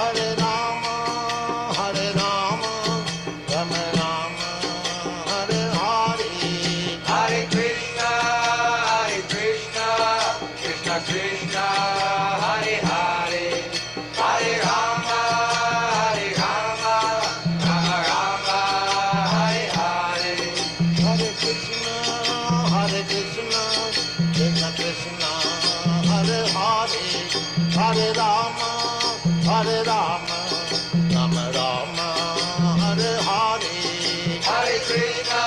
Hare Rama, Hare Rama, Rama Rama, Hare Hare, Hare Krishna,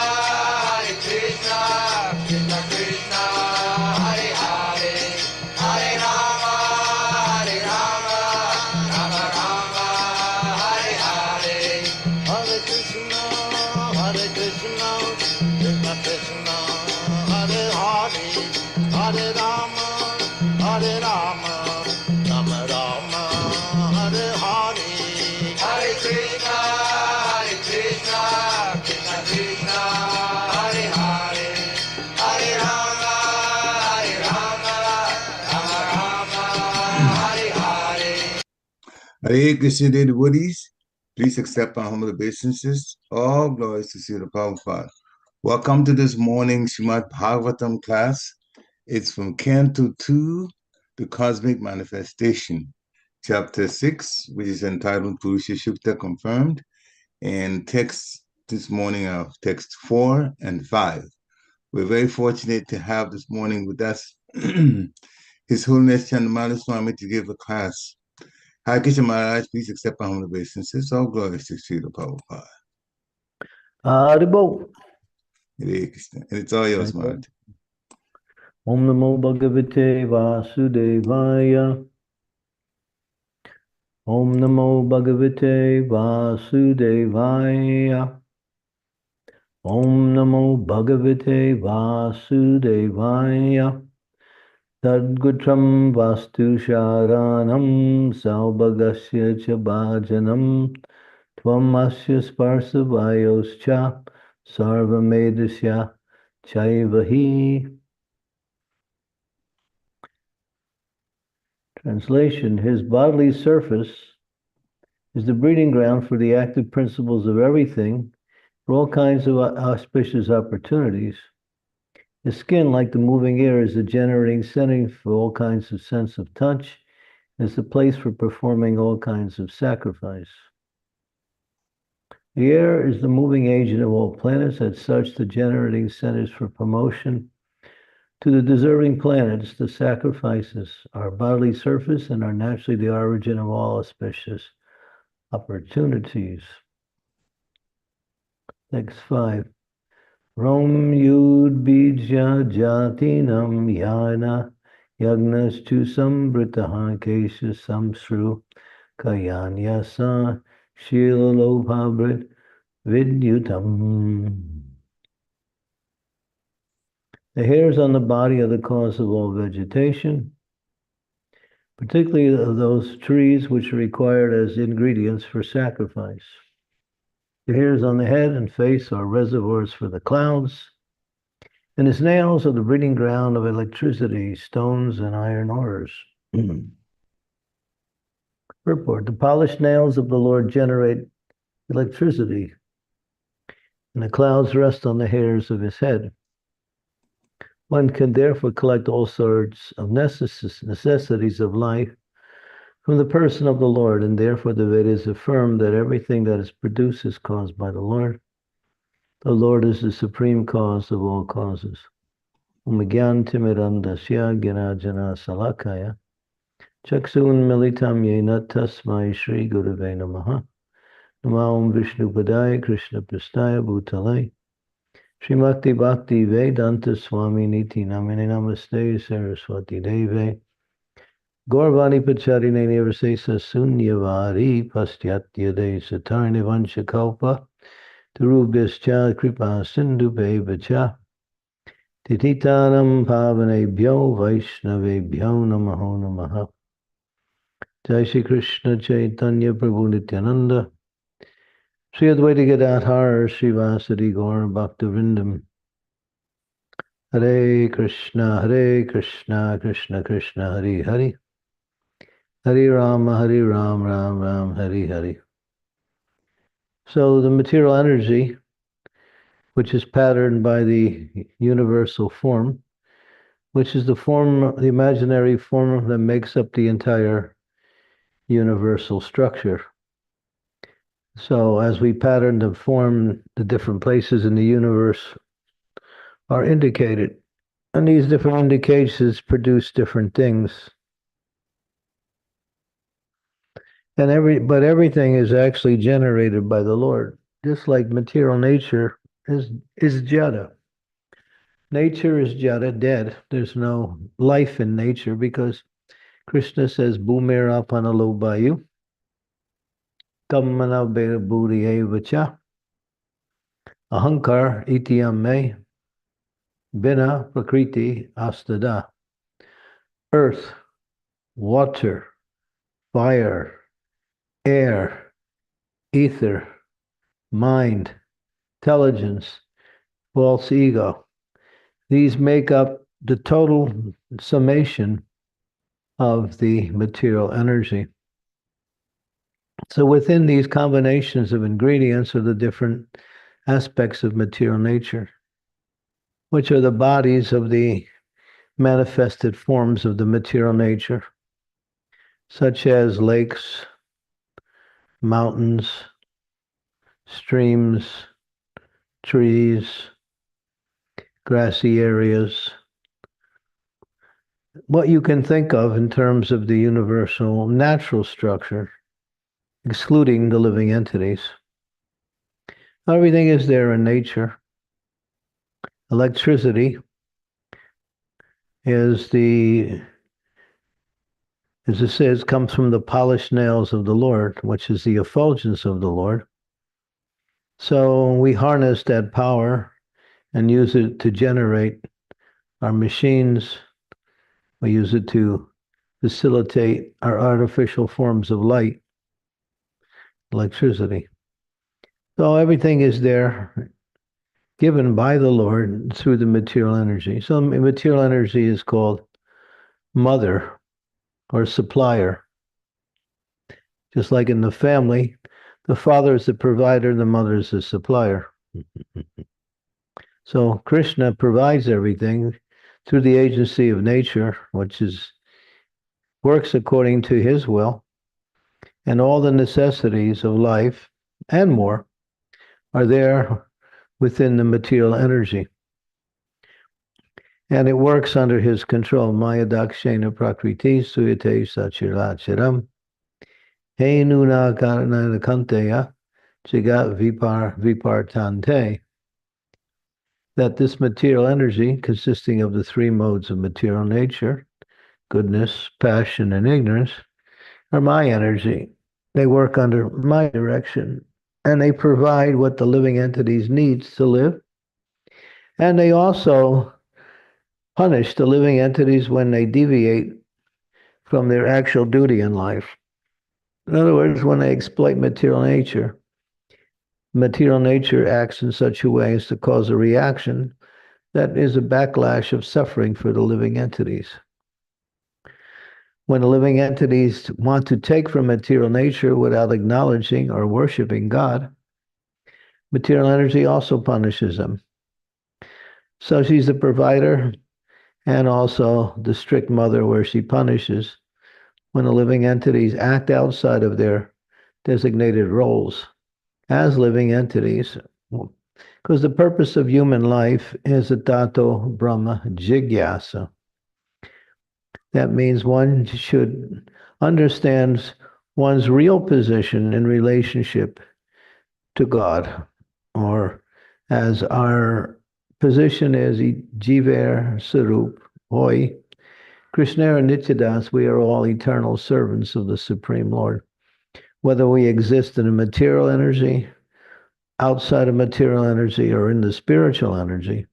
Krishna Krishna, Hare Hare, Hare Rama, Rama Rama, Hare Hare, Hare Krishna, Krishna Krishna, Hare Hare, Hare Rama, Rama Rama, Hare Hare, Hare Krishna, Krishna Krishna, Hare Hare, Hare Rama, Rama Rama, Hare Hare. Hare Krishna, dear devotees. Please accept our humble obeisances. All glories to see the Prabhupada. Welcome to this morning Srimad Bhagavatam class. It's from Canto 2, The Cosmic Manifestation, Chapter 6, which is entitled Purusha Shukta Confirmed, and text this morning of text 4 and 5. We're very fortunate to have this morning with us His Holiness Candramauli Swami to give a class. Hare Krishna Maharaj, please accept our humble obeisances. All glories to Srila Prabhupada. Haribo. Hare Krishna. And it's all yours, Maharaj. Om Namo Bhagavate Vasudevaya. Om Namo Bhagavate Vasudevaya. Om Namo Bhagavate Vasudevaya. Tadgutram Vastu Sharanam Saubhagasya Chabhajanam Tvamasya Sparsavayoscha Sarvamedasya Chaivahi. Translation: his bodily surface is the breeding ground for the active principles of everything, for all kinds of auspicious opportunities. His skin, like the moving air, is the generating setting for all kinds of sense of touch, and is the place for performing all kinds of sacrifice. The air is the moving agent of all planets. As such, the generating centers for promotion to the deserving planets. The sacrifices are bodily surface and are naturally the origin of all auspicious opportunities. Text 5. Rom Yud Bija Jatinam Yana Yagnas Chusam Britaha Kesha Samsru Kayanyasa Shilalobhabrit Vidyutam. The hairs on the body are the cause of all vegetation, particularly of those trees which are required as ingredients for sacrifice. The hairs on the head and face are reservoirs for the clouds, and his nails are the breeding ground of electricity, stones, and iron ores. Purport: the polished nails of the Lord generate electricity, and the clouds rest on the hairs of his head. One can therefore collect all sorts of necessities of life from the person of the Lord, and therefore the Vedas affirm that everything that is produced is caused by the Lord. The Lord is the supreme cause of all causes. Umagyantimirandasya ginajana salakaya chaksun militam yena tasmai Shri Gurave namaha Namaum Vishnu Padaya Krishna Prastaya Bhutale Srimati Bhakti Vedanta Swami Niti Namine Namaste Saraswati Deve Gaurvani Pacharine Nirvasesa Sunyavari Pastyatya De Satarni Vanchakalpa Turubhyascha Kripa Sindhu Bevacha Tititanam Pavanebhyo Vaishnavebhyo Namaho Namaha. Jai Shri Krishna Chaitanya Prabhu Nityananda Sri Advaita Gadadhar Srivasadi Gaur Bhaktivinoda. Hare Krishna, Krishna Krishna, Hare Hare. Hare Ram, Ram Ram, Hare Hare. So the material energy, which is patterned by the universal form, which is the form, the imaginary form that makes up the entire universal structure. So as we pattern the form, the different places in the universe are indicated. And these different indications produce different things. And but everything is actually generated by the Lord, just like material nature is jada. Nature is jada, dead. There's no life in nature because Krishna says, Bhumira panalo bayu, kammana buriye vacha, ahankar ityam me, bina prakriti astada. Earth, water, fire, air, ether, mind, intelligence, false ego. These make up the total summation of the material energy. So within these combinations of ingredients are the different aspects of material nature, which are the bodies of the manifested forms of the material nature, such as lakes, mountains, streams, trees, grassy areas, what you can think of in terms of the universal natural structure, excluding the living entities. Everything is there in nature. Electricity is as it says, comes from the polished nails of the Lord, which is the effulgence of the Lord. So we harness that power and use it to generate our machines. We use it to facilitate our artificial forms of light, electricity. So everything is there, given by the Lord through the material energy. So material energy is called mother or supplier. Just like in the family, the father is the provider, the mother is the supplier. So Krishna provides everything through the agency of nature, which works according to his will, and all the necessities of life and more are there within the material energy. And it works under his control. Maya dakshena prakriti suyate sachirachiram. He nuna karana kanteya jagat vipartante. That this material energy, consisting of the three modes of material nature, goodness, passion, and ignorance, are my energy. They work under my direction, and they provide what the living entities needs to live. And they also punish the living entities when they deviate from their actual duty in life. In other words, when they exploit material nature acts in such a way as to cause a reaction that is a backlash of suffering for the living entities. When the living entities want to take from material nature without acknowledging or worshiping God, material energy also punishes them. So she's the provider and also the strict mother, where she punishes when the living entities act outside of their designated roles as living entities. Because the purpose of human life is a tato brahma jigyasa. That means one should understand one's real position in relationship to God, or as our position is Jiver Sarup Hoy, Krishna and Nityadas, we are all eternal servants of the Supreme Lord. Whether we exist in a material energy, outside of material energy, or in the spiritual energy,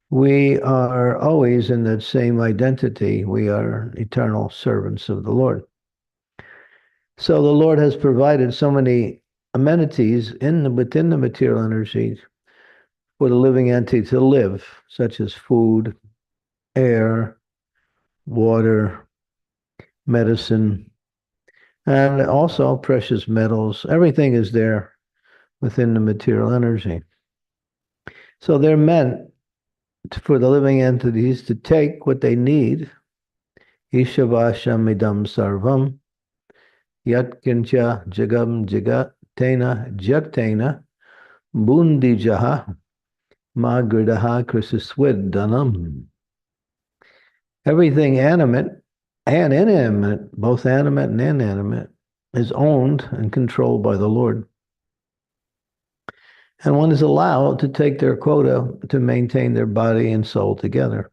we are always in that same identity. We are eternal servants of the Lord. So the Lord has provided so many amenities within the material energy for the living entity to live, such as food, air, water, medicine, and also precious metals. Everything is there within the material energy. So they're meant for the living entities to take what they need. Ishavasham idam sarvam yatkincha jagam jagatena jaktena bundijaha magridaha krisaswiddanam. Everything animate and inanimate, both animate and inanimate, is owned and controlled by the Lord. And one is allowed to take their quota to maintain their body and soul together.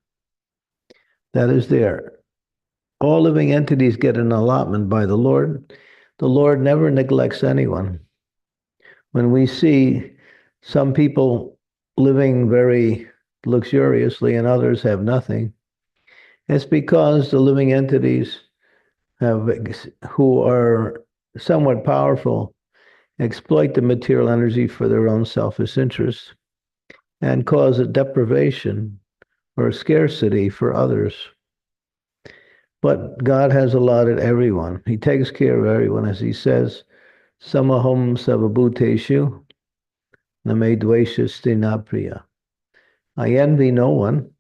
That is there. All living entities get an allotment by the Lord. The Lord never neglects anyone. When we see some people living very luxuriously and others have nothing, it's because the living entities who are somewhat powerful exploit the material energy for their own selfish interests and cause a deprivation or a scarcity for others. But God has allotted everyone. He takes care of everyone, as he says, Samaham Savabhuteshu Name Dveshasti Napriya. I envy no one.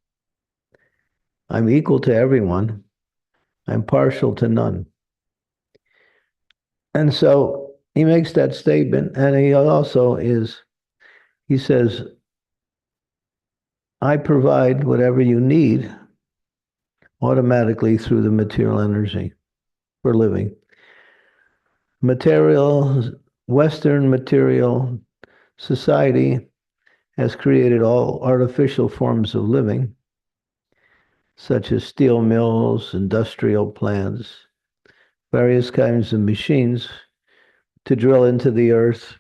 I'm equal to everyone. I'm partial to none. And so he makes that statement, and he says, I provide whatever you need automatically through the material energy for living. Western material society has created all artificial forms of living, such as steel mills, industrial plants, various kinds of machines to drill into the earth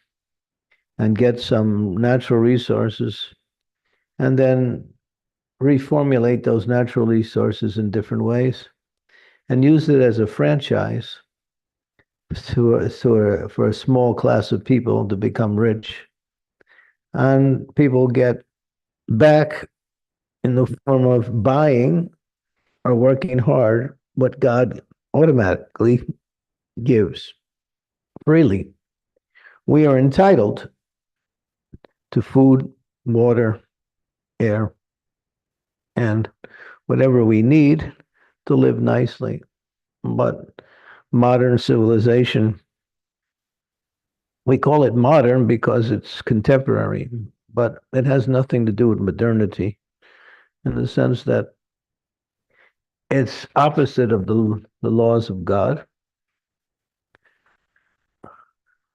and get some natural resources, and then reformulate those natural resources in different ways and use it as a franchise for a small class of people to become rich. And people get back in the form of buying or working hard what God automatically gives freely. We are entitled to food, water, air, and whatever we need to live nicely. But modern civilization, we call it modern because it's contemporary, but it has nothing to do with modernity in the sense that it's opposite of the laws of God.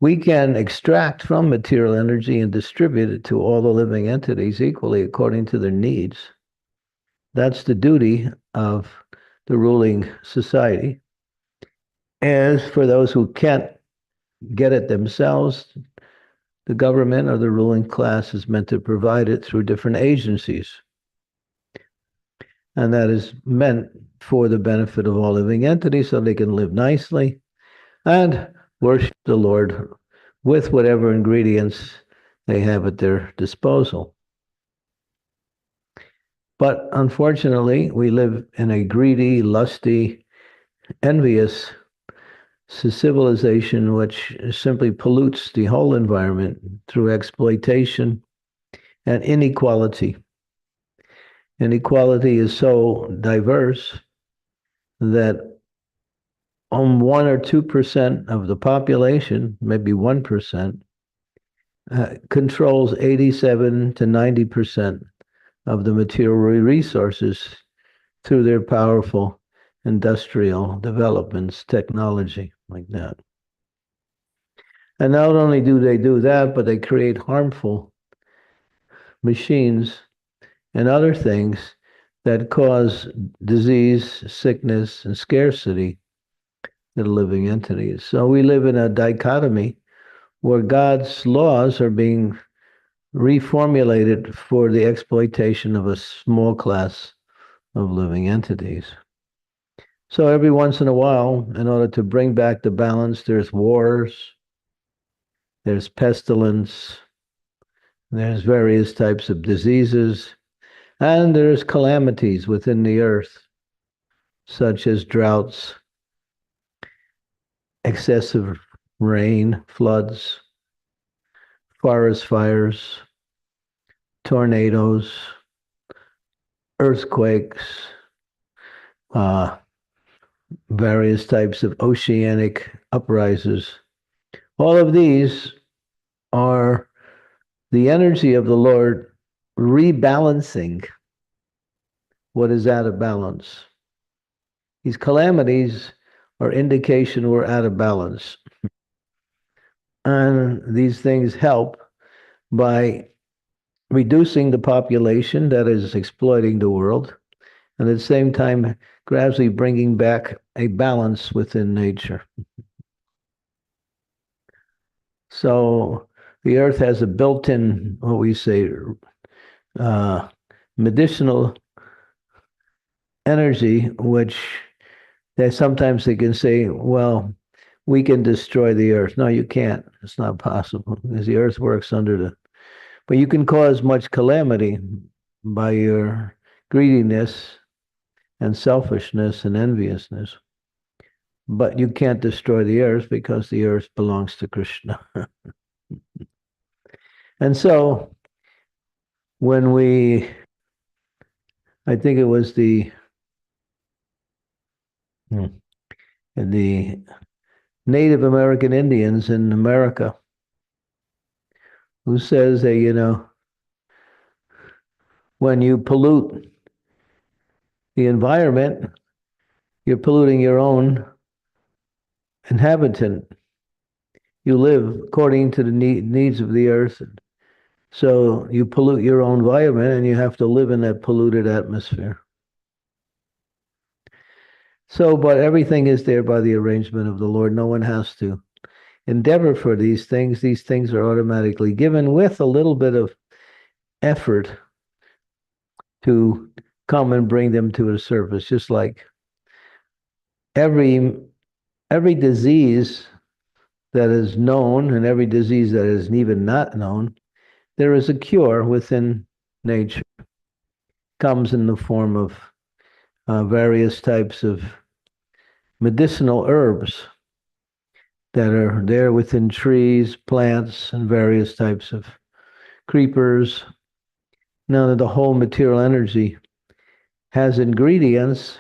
We can extract from material energy and distribute it to all the living entities equally according to their needs. That's the duty of the ruling society. As for those who can't get it themselves, the government or the ruling class is meant to provide it through different agencies. And that is meant for the benefit of all living entities so they can live nicely and worship the Lord with whatever ingredients they have at their disposal. But unfortunately, we live in a greedy, lusty, envious civilization which simply pollutes the whole environment through exploitation and inequality. Inequality is so diverse that on 1 or 2% of the population, maybe 1%, controls 87 to 90% of the material resources through their powerful industrial developments, technology like that. And not only do they do that, but they create harmful machines and other things that cause disease, sickness, and scarcity to the living entities. So we live in a dichotomy where God's laws are being reformulated for the exploitation of a small class of living entities. So every once in a while, in order to bring back the balance, there's wars, there's pestilence, there's various types of diseases, and there's calamities within the earth, such as droughts, excessive rain, floods, forest fires, tornadoes, earthquakes, various types of oceanic uprises. All of these are the energy of the Lord rebalancing what is out of balance. These calamities are indication we're out of balance. And these things help by reducing the population that is exploiting the world, and at the same time gradually bringing back a balance within nature. So the earth has a built-in, what we say, medicinal energy, which sometimes they can say, well, we can destroy the earth. No, you can't. It's not possible because the earth works but you can cause much calamity by your greediness and selfishness and enviousness. But you can't destroy the earth because the earth belongs to Krishna. And so when I think it was the Native American Indians in America who says that, when you pollute the environment, you're polluting your own inhabitant. You live according to the needs of the earth. So you pollute your own environment and you have to live in that polluted atmosphere. So, but everything is there by the arrangement of the Lord. No one has to endeavor for these things. These things are automatically given with a little bit of effort to come and bring them to the surface. Just like every disease that is known and every disease that is even not known, there is a cure within nature. It comes in the form of various types of medicinal herbs that are there within trees, plants, and various types of creepers. Now that the whole material energy has ingredients,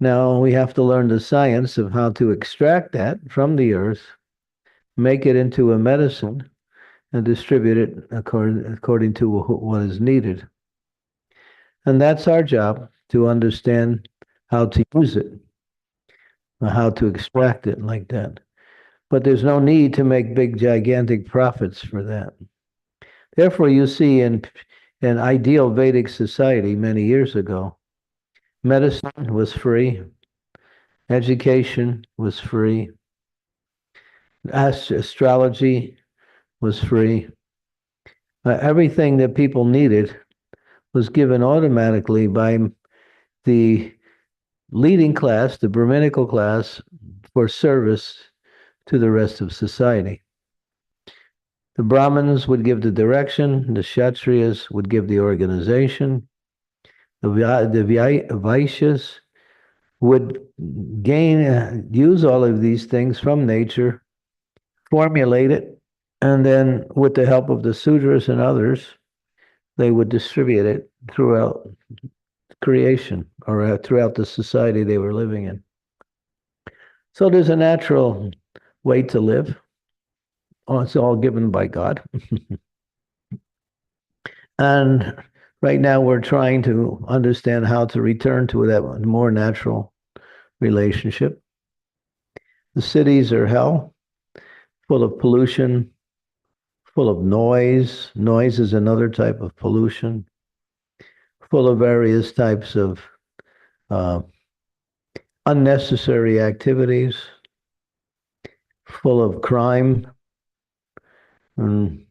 now we have to learn the science of how to extract that from the earth, make it into a medicine, and distribute it according to what is needed. And that's our job, to understand how to use it, or how to extract it like that. But there's no need to make big, gigantic profits for that. Therefore, you see in an ideal Vedic society many years ago, medicine was free, education was free, astrology was free. Everything that people needed was given automatically by the leading class, the Brahminical class, for service to the rest of society. The Brahmins would give the direction, the Kshatriyas would give the organization, the Vaishyas would use all of these things from nature, formulate it, and then with the help of the Sudras and others, they would distribute it throughout creation or throughout the society they were living in. So there's a natural way to live. It's all given by God. And right now we're trying to understand how to return to that more natural relationship. The cities are hell, full of pollution, full of noise. Noise is another type of pollution, full of various types of unnecessary activities, full of crime. And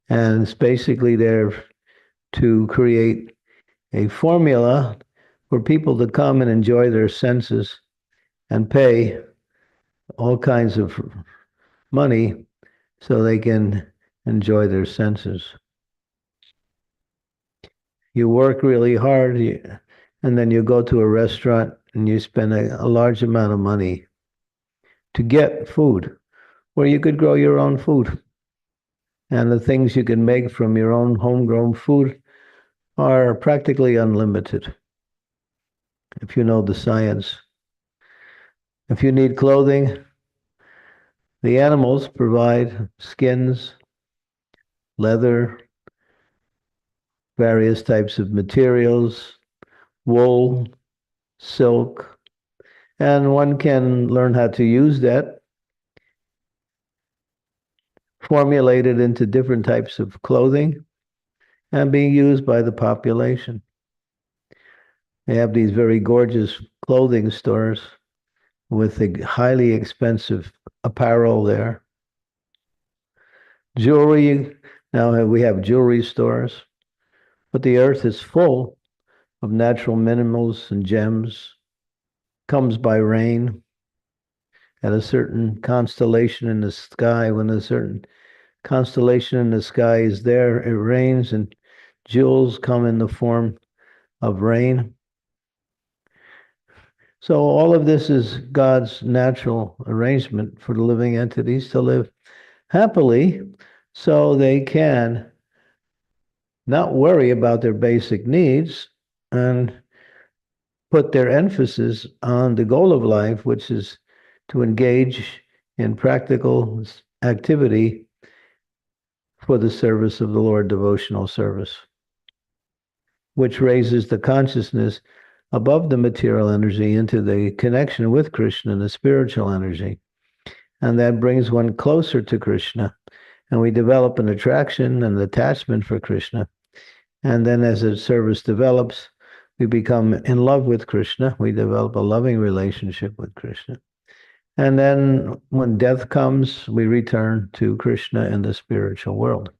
it's basically there to create a formula for people to come and enjoy their senses and pay all kinds of money so they can enjoy their senses. You work really hard, and then you go to a restaurant and you spend a large amount of money to get food, where you could grow your own food. And the things you can make from your own homegrown food are practically unlimited, if you know the science. If you need clothing, the animals provide skins, leather, various types of materials, wool, silk, and one can learn how to use that formulated into different types of clothing and being used by the population. They have these very gorgeous clothing stores with the highly expensive apparel there. Jewelry, now we have jewelry stores, but the earth is full of natural minerals and gems, comes by rain at a certain constellation in the sky. When a certain constellation in the sky is there, it rains and jewels come in the form of rain. So all of this is God's natural arrangement for the living entities to live happily so they can not worry about their basic needs and put their emphasis on the goal of life, which is to engage in practical activity for the service of the Lord, devotional service, which raises the consciousness above the material energy into the connection with Krishna and the spiritual energy. And that brings one closer to Krishna. And we develop an attraction and attachment for Krishna. And then as the service develops, we become in love with Krishna. We develop a loving relationship with Krishna. And then when death comes, we return to Krishna in the spiritual world.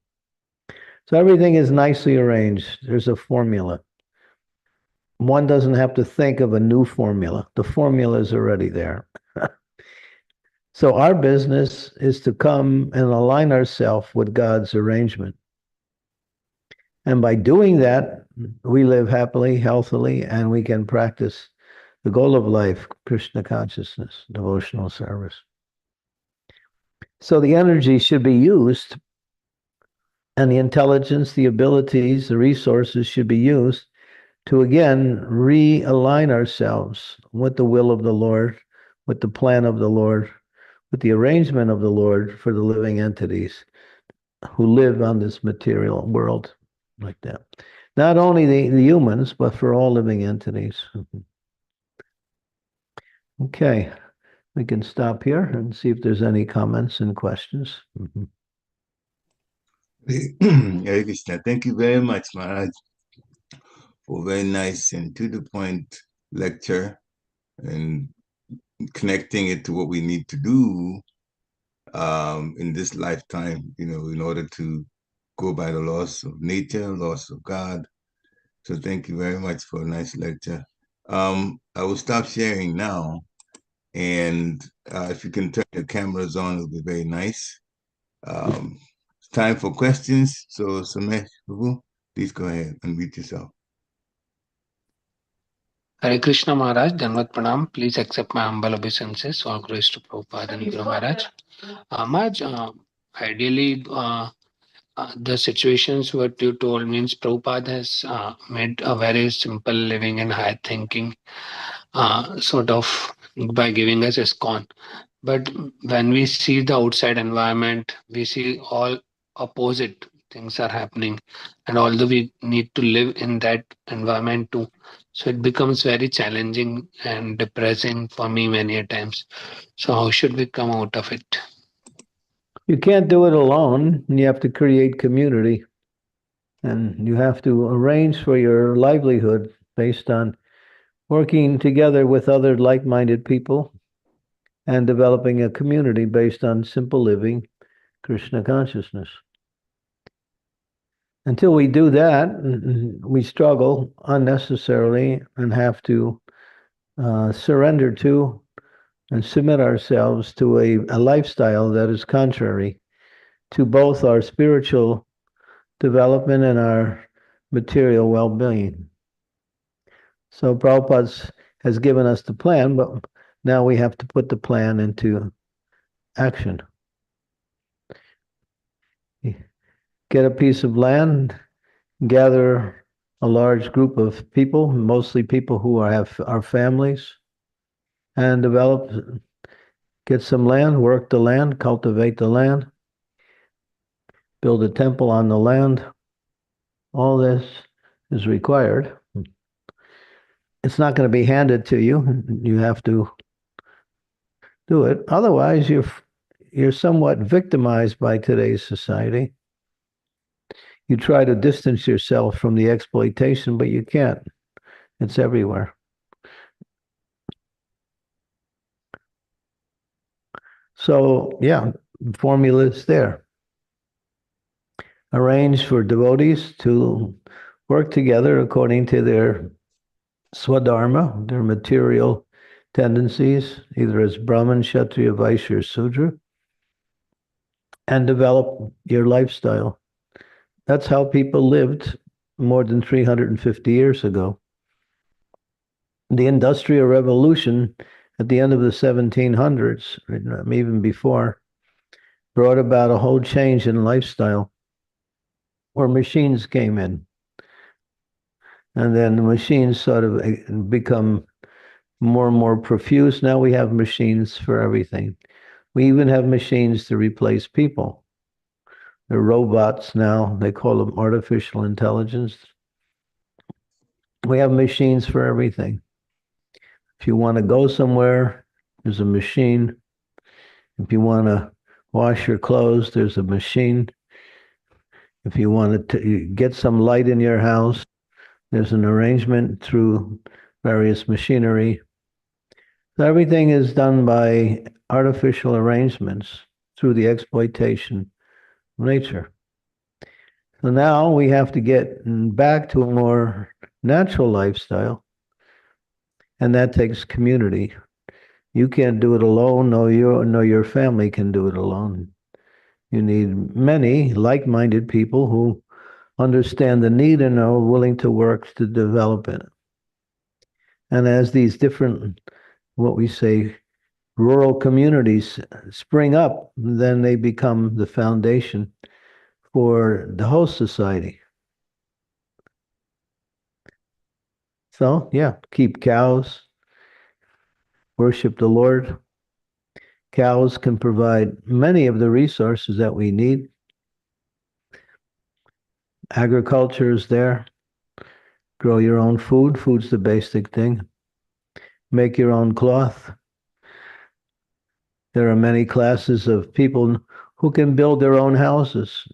So everything is nicely arranged. There's a formula. One doesn't have to think of a new formula. The formula is already there. So our business is to come and align ourselves with God's arrangement. And by doing that, we live happily, healthily, and we can practice the goal of life, Krishna consciousness, devotional service. So the energy should be used, and the intelligence, the abilities, the resources should be used to again realign ourselves with the will of the Lord, with the plan of the Lord, with the arrangement of the Lord for the living entities who live on this material world like that. Not only the humans, but for all living entities. Okay, we can stop here and see if there's any comments and questions. Hare Krishna. Thank you very much, Maharaj, for a very nice and to the point lecture and connecting it to what we need to do in this lifetime, in order to go by the laws of nature, laws of God. So thank you very much for a nice lecture. I will stop sharing now. And if you can turn your cameras on, it'll be very nice. It's time for questions. So Samesh, please go ahead and unmute yourself. Hare Krishna Maharaj, Danvat Pranam. Please accept my humble obeisances. All grace to Prabhupada and Guru Maharaj. Maharaj, ideally, the situations what you told means Prabhupada has made a very simple living and high thinking sort of by giving us ISKCON. But when we see the outside environment, we see all opposite things are happening. And although we need to live in that environment too, so it becomes very challenging and depressing for me many a times. So how should we come out of it? You can't do it alone. You have to create community. And you have to arrange for your livelihood based on working together with other like-minded people and developing a community based on simple living, Krishna consciousness. Until we do that, we struggle unnecessarily and have to surrender to and submit ourselves to a lifestyle that is contrary to both our spiritual development and our material well-being. So Prabhupada has given us the plan, but now we have to put the plan into action. Get a piece of land, gather a large group of people, mostly people who have our families, and get some land, work the land, cultivate the land, build a temple on the land. All this is required. It's not going to be handed to you. You have to do it. Otherwise, you're somewhat victimized by today's society. You try to distance yourself from the exploitation, but you can't. It's everywhere. So, yeah, the formula is there. Arrange for devotees to work together according to their swadharma, their material tendencies, either as Brahmin, Kshatriya, Vaishya, or Sudra, and develop your lifestyle. That's how people lived more than 350 years ago. The Industrial Revolution at the end of the 1700s, even before, brought about a whole change in lifestyle where machines came in. And then the machines sort of become more and more profuse. Now we have machines for everything. We even have machines to replace people. They're robots now. They call them artificial intelligence. We have machines for everything. If you want to go somewhere, there's a machine. If you want to wash your clothes, there's a machine. If you want to get some light in your house, there's an arrangement through various machinery. So everything is done by artificial arrangements through the exploitation of nature. So now we have to get back to a more natural lifestyle, and that takes community. You can't do it alone, no your family can do it alone. You need many like-minded people who understand the need and are willing to work to develop it. And as these different, what we say, rural communities spring up, then they become the foundation for the whole society. So, yeah, keep cows, worship the Lord. Cows can provide many of the resources that we need. Agriculture is there. Grow your own food. Food's the basic thing. Make your own cloth. There are many classes of people who can build their own houses.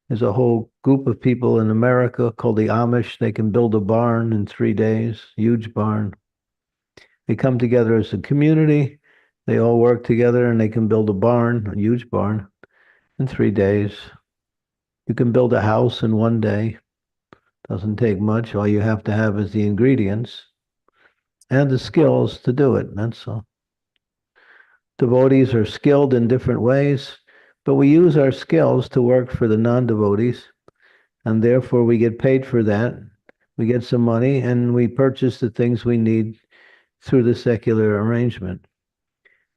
There's a whole group of people in America called the Amish. They can build a barn in 3 days, huge barn. They come together as a community. They all work together and they can build a barn, a huge barn, in 3 days. You can build a house in 1 day. Doesn't take much. All you have to have is the ingredients and the skills to do it. That's all. Devotees are skilled in different ways, but we use our skills to work for the non-devotees, and therefore we get paid for that. We get some money and we purchase the things we need through the secular arrangement.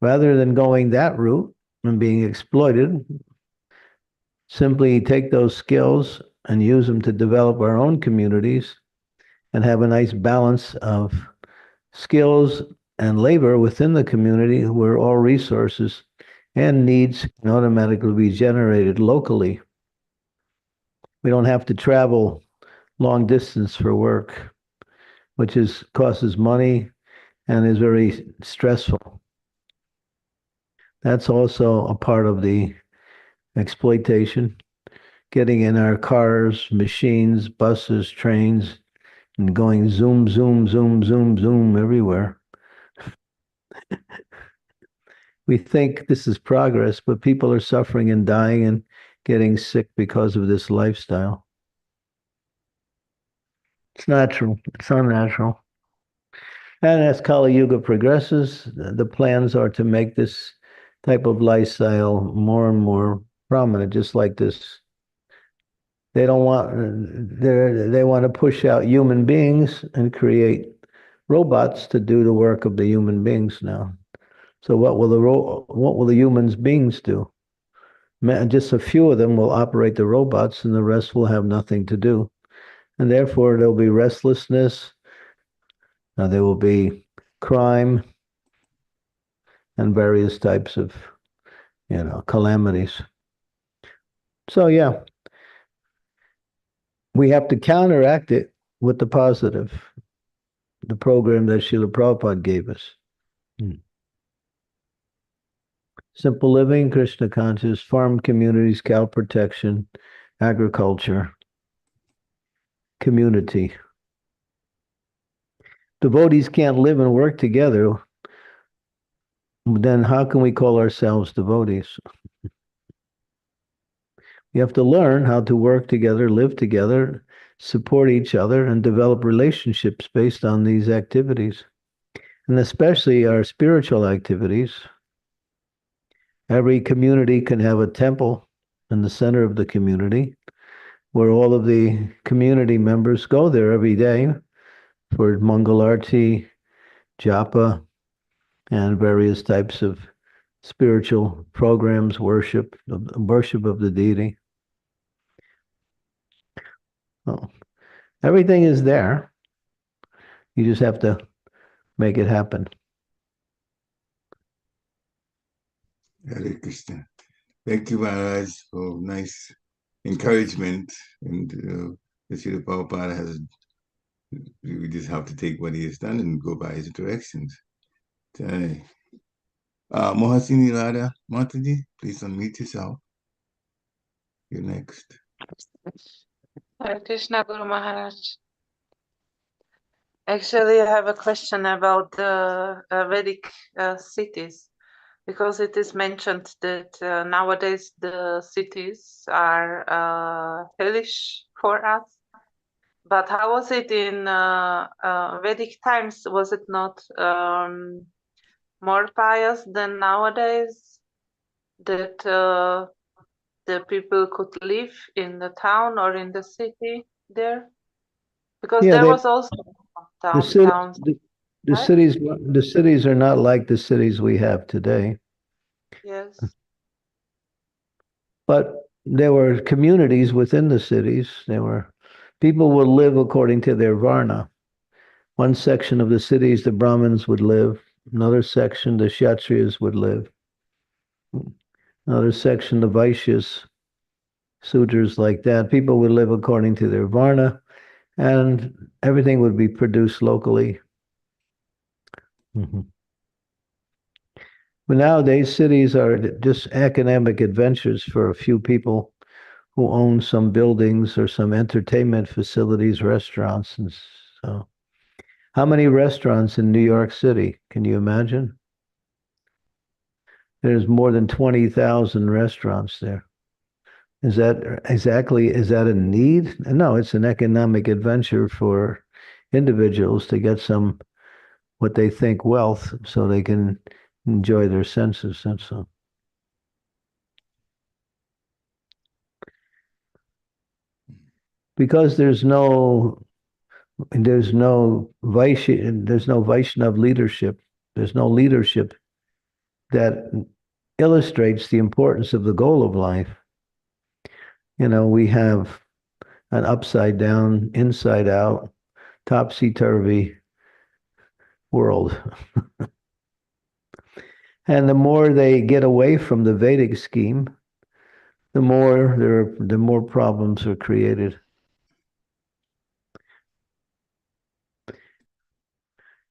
Rather than going that route and being exploited, simply take those skills and use them to develop our own communities and have a nice balance of skills and labor within the community where all resources and needs can automatically be generated locally. We don't have to travel long distance for work, which causes money and is very stressful. That's also a part of the exploitation, getting in our cars, machines, buses, trains, and going zoom, zoom, zoom, zoom, zoom everywhere. We think this is progress, but people are suffering and dying and getting sick because of this lifestyle. It's natural. It's unnatural. And as Kali Yuga progresses, the plans are to make this type of lifestyle more and more prominent, just like this. They don't want, they want to push out human beings and create robots to do the work of the human beings now. So what will the humans beings do? Just a few of them will operate the robots and the rest will have nothing to do. And therefore there'll be restlessness, there will be crime and various types of, calamities. So yeah, we have to counteract it with the positive, the program that Srila Prabhupada gave us. Simple living, Krishna conscious, farm communities, cow protection, agriculture, community. Devotees can't live and work together. Then how can we call ourselves devotees? We have to learn how to work together, live together, support each other, and develop relationships based on these activities, and especially our spiritual activities. Every community can have a temple in the center of the community where all of the community members go there every day for Mangalarti, japa, and various types of spiritual programs, worship of the deity. Oh, everything is there. You just have to make it happen. Hare Krishna. Thank you, Maharaj, for nice encouragement. And the Srila Prabhupada has, we just have to take what he has done and go by his directions. Mohasini Radha Mataji, please unmute yourself. You're next. Hare Krishna Guru Maharaj. Actually, I have a question about the Vedic cities, because it is mentioned that nowadays the cities are hellish for us. But how was it in Vedic times? Was it not more pious than nowadays, that the people could live in the town or in the city there? Because Yeah, there was also the city, towns. the right? cities are not like the cities we have today, Yes. but there were communities within the cities. People would live according to their varna. One section of the cities, the Brahmins would live. Another section, the Kshatriyas would live. Another section, the Vaishyas, Sudras, like that. People would live according to their varna, and everything would be produced locally. But nowadays, cities are just academic adventures for a few people who own some buildings or some entertainment facilities, restaurants. And so, how many restaurants in New York City? Can you imagine? There's more than 20,000 restaurants there. Is that a need? No, it's an economic adventure for individuals to get some, what they think, wealth, so they can enjoy their senses. That's all. Because there's no Vaishnav leadership. There's no leadership that illustrates the importance of the goal of life. We have an upside down, inside out, topsy-turvy world. And the more they get away from the Vedic scheme, the more problems are created.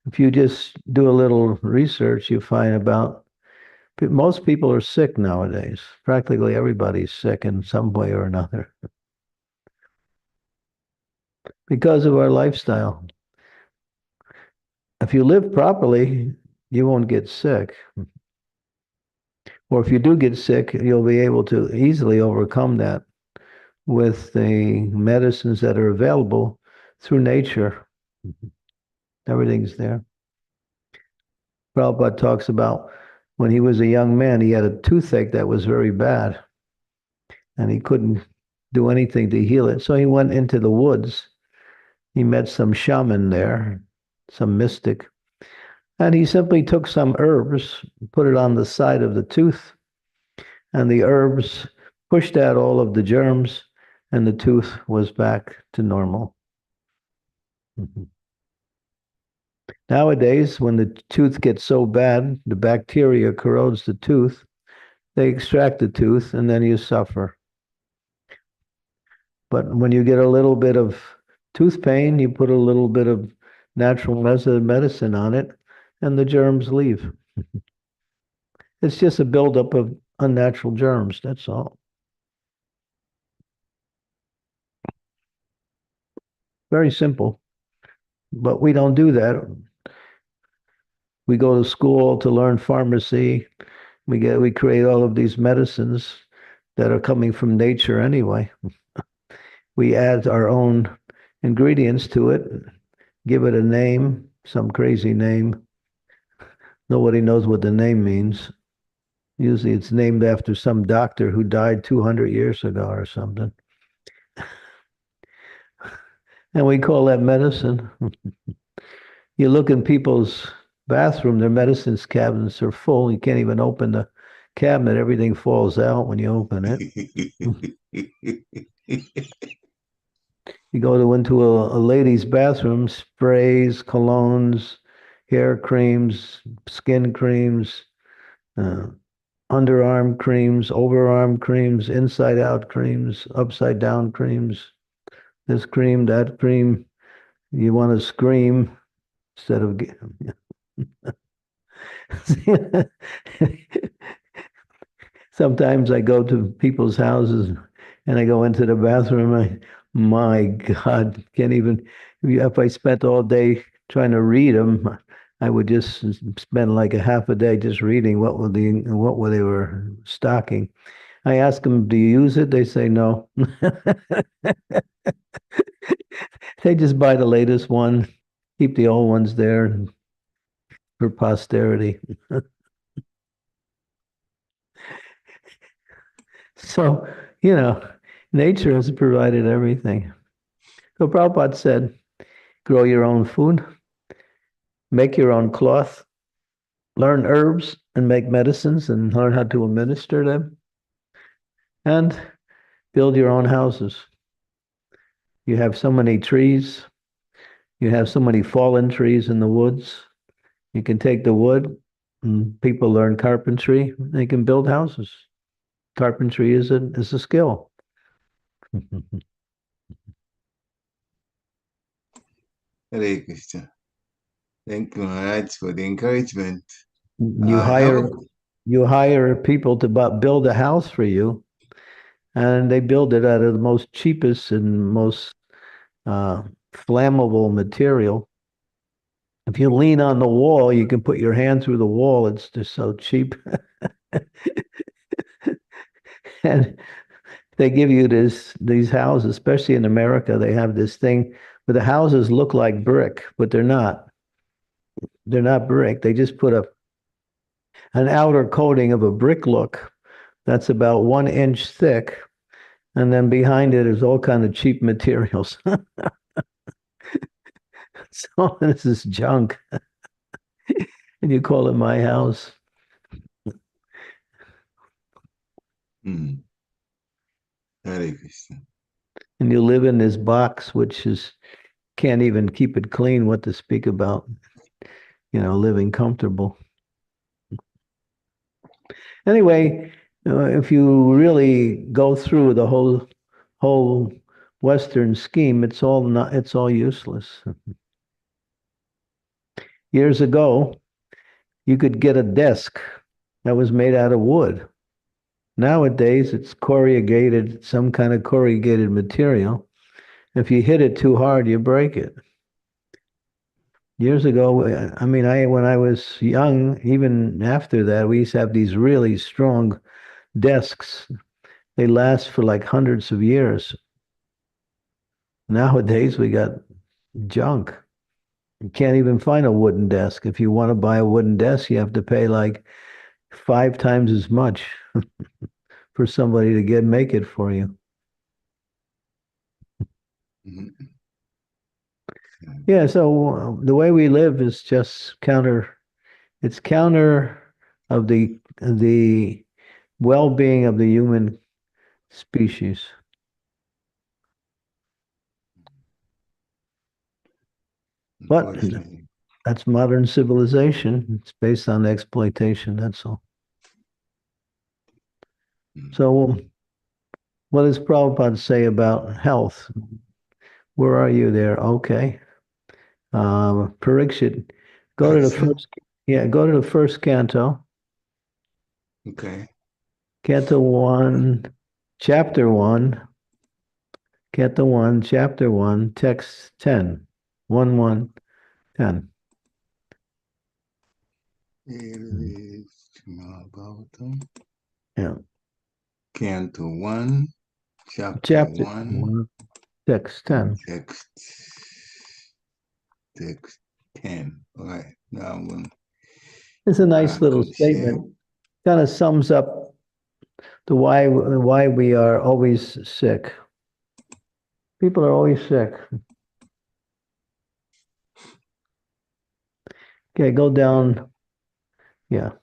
If you just do a little research, you find about most people are sick nowadays. Practically everybody's sick in some way or another because of our lifestyle. If you live properly, you won't get sick. Or if you do get sick, you'll be able to easily overcome that with the medicines that are available through nature. Everything's there. Prabhupada talks about when he was a young man, he had a toothache that was very bad, and he couldn't do anything to heal it. So he went into the woods. He met some shaman there, some mystic, and he simply took some herbs, put it on the side of the tooth, and the herbs pushed out all of the germs, and the tooth was back to normal. Nowadays, when the tooth gets so bad, the bacteria corrodes the tooth, they extract the tooth, and then you suffer. But when you get a little bit of tooth pain, you put a little bit of natural medicine on it, and the germs leave. It's just a buildup of unnatural germs. That's all. Very simple. But we don't do that. We go to school to learn pharmacy. We create all of these medicines that are coming from nature anyway. We add our own ingredients to it, give it a name, some crazy name. Nobody knows what the name means. Usually it's named after some doctor who died 200 years ago or something. And we call that medicine. You look in people's bathroom, their medicines cabinets are full. You can't even open the cabinet. Everything falls out when you open it. You go into a lady's bathroom, sprays, colognes, hair creams, skin creams, underarm creams, overarm creams, inside out creams, upside down creams, this cream, that cream. You want to scream instead of sometimes I go to people's houses and I go into the bathroom. My God, can't even, if I spent all day trying to read them, I would just spend like a half a day just reading what they were stocking. I ask them, do you use it? They say no. They just buy the latest one, keep the old ones there for posterity. So, nature has provided everything. So Prabhupada said, grow your own food, make your own cloth, learn herbs and make medicines and learn how to administer them, and build your own houses. You have so many trees. You have so many fallen trees in the woods. You can take the wood, and people learn carpentry. They can build houses. Carpentry is a skill. Hare Krishna. Thank you, Maharaj, for the encouragement. You Now, hire people to build a house for you, and they build it out of the most cheapest and most flammable material. If you lean on the wall, you can put your hand through the wall. It's just so cheap. And they give you these houses, especially in America, they have this thing where the houses look like brick, but they're not. They're not brick. They just put an outer coating of a brick look that's about 1 inch thick, and then behind it is all kind of cheap materials. So this is junk. And you call it my house. Hare Krishna. And you live in this box, which can't even keep it clean, what to speak about, living comfortable. Anyway, if you really go through the whole Western scheme, it's all useless. Years ago, you could get a desk that was made out of wood. Nowadays, it's corrugated, some kind of corrugated material. If you hit it too hard, you break it. Years ago, when I was young, even after that, we used to have these really strong desks. They last for like hundreds of years. Nowadays, we got junk. You can't even find a wooden desk. If you want to buy a wooden desk, you have to pay like 5 times as much for somebody to make it for you. Yeah, so the way we live is just counter of the well-being of the human species. But that's modern civilization. It's based on exploitation, that's all. So what does Prabhupada say about health? Where are you there? Okay. Parikshit, go to the first canto. Okay. Canto 1, Chapter 1, Canto 1, Chapter 1, Text 10, 1, 1, 10. Here it is. Srimad Bhagavatam. Yeah. Canto 1, Chapter Chapter 1, 1, Text 10. text 10. All right. Now I'm going to. It's a nice I little can share. statement. Kind of sums up the why we are always sick. People are always sick. Okay, go down. Yeah.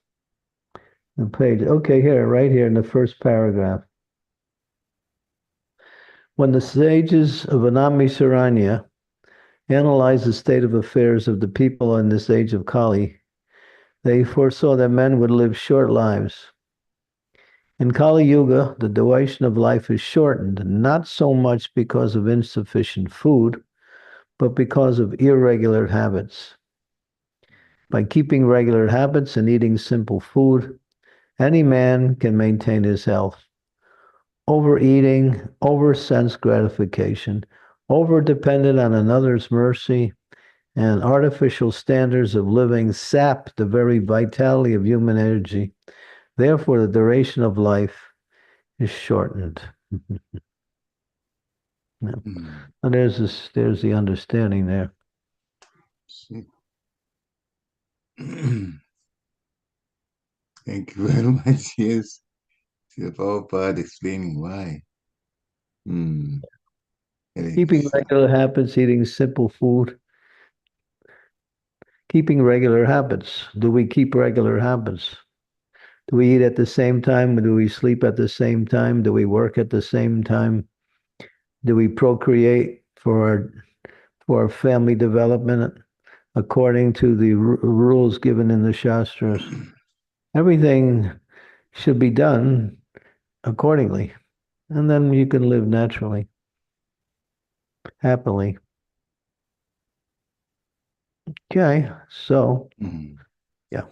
The page. Okay, here, right here in the first paragraph. When the sages of Anami Saranya analyzed the state of affairs of the people in this age of Kali, they foresaw that men would live short lives. In Kali Yuga, the duration of life is shortened, not so much because of insufficient food, but because of irregular habits. By keeping regular habits and eating simple food, any man can maintain his health. Overeating, over sense gratification, over dependent on another's mercy, and artificial standards of living sap the very vitality of human energy. Therefore, the duration of life is shortened. Yeah. And there's the understanding there. Thank you very much. Yes. The Prabhupada explaining why. Hare Keeping Krishna. regular habits, eating simple food. Keeping regular habits. Do we keep regular habits? Do we eat at the same time? Do we sleep at the same time? Do we work at the same time? Do we procreate for our family development according to the rules given in the Shastras? Everything should be done accordingly. And then you can live naturally, happily. Okay, so yeah.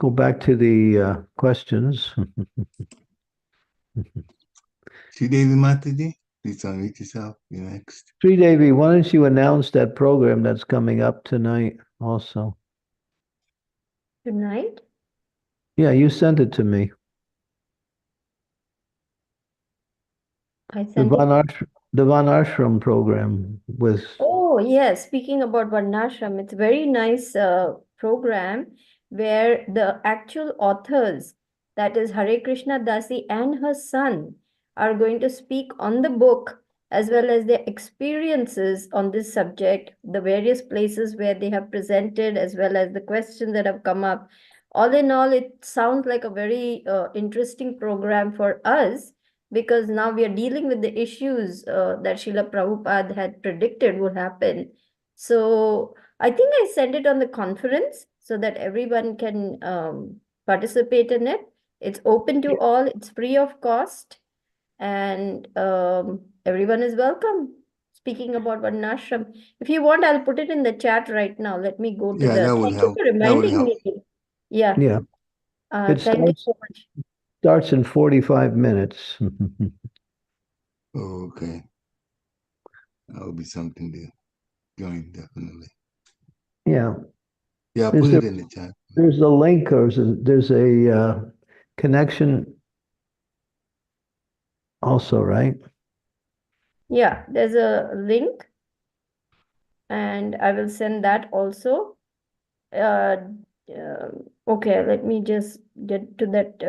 Go back to the questions. Sri Devi Mataji, please unmute yourself. You're next. Sri Devi, why don't you announce that program that's coming up tonight also? Tonight? Yeah, you sent it to me. I The sent it. Van Ashram program with. Oh, yes. Speaking about Varnashram, it's a very nice program where the actual authors, that is Hare Krishna Dasi and her son, are going to speak on the book as well as their experiences on this subject, the various places where they have presented, as well as the questions that have come up. All in all, it sounds like a very interesting program for us, because now we are dealing with the issues that Srila Prabhupada had predicted would happen. So I think I sent it on the conference so that everyone can participate in it. It's open to all, it's free of cost, and everyone is welcome. Speaking about Varnashram, if you want, I'll put it in the chat right now. Let me go to Yeah, that would Thank you help. for That would reminding help. me. Yeah. Yeah. It Thank you so much. starts in 45 minutes. Oh, okay. That would be something to join, definitely. Yeah. Yeah, put it in the chat. There's a link, or there's a connection also, right? Yeah, there's a link, and I will send that also. Okay, let me just get to that.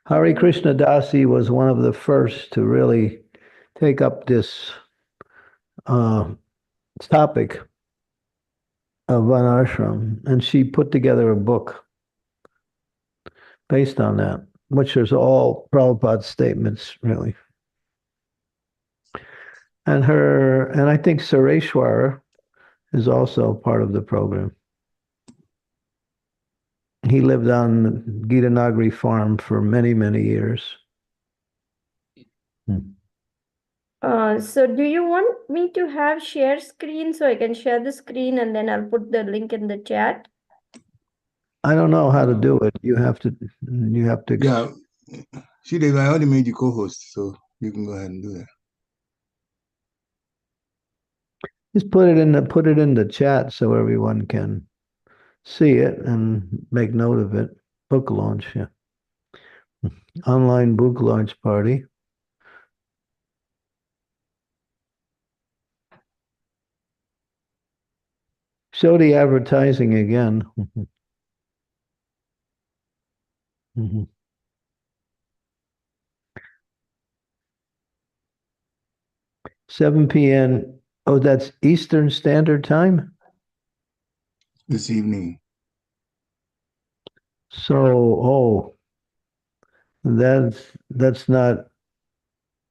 Hari Krishna Dasi was one of the first to really take up this topic of Van Ashram, and she put together a book based on that, which is all Prabhupada's statements, really. And I think Sureshwara is also part of the program. He lived on Gita Nagari farm for many, many years. So do you want me to have share screen so I can share the screen and then I'll put the link in the chat? I don't know how to do it. You have to Yeah. See, Dave, I already made you co-host, so you can go ahead and do that. just put it in the chat so everyone can see it and make note of it. Book launch, yeah. Online book launch party. Show the advertising again. 7 p.m. Oh, that's Eastern Standard Time? This evening. So, that's not.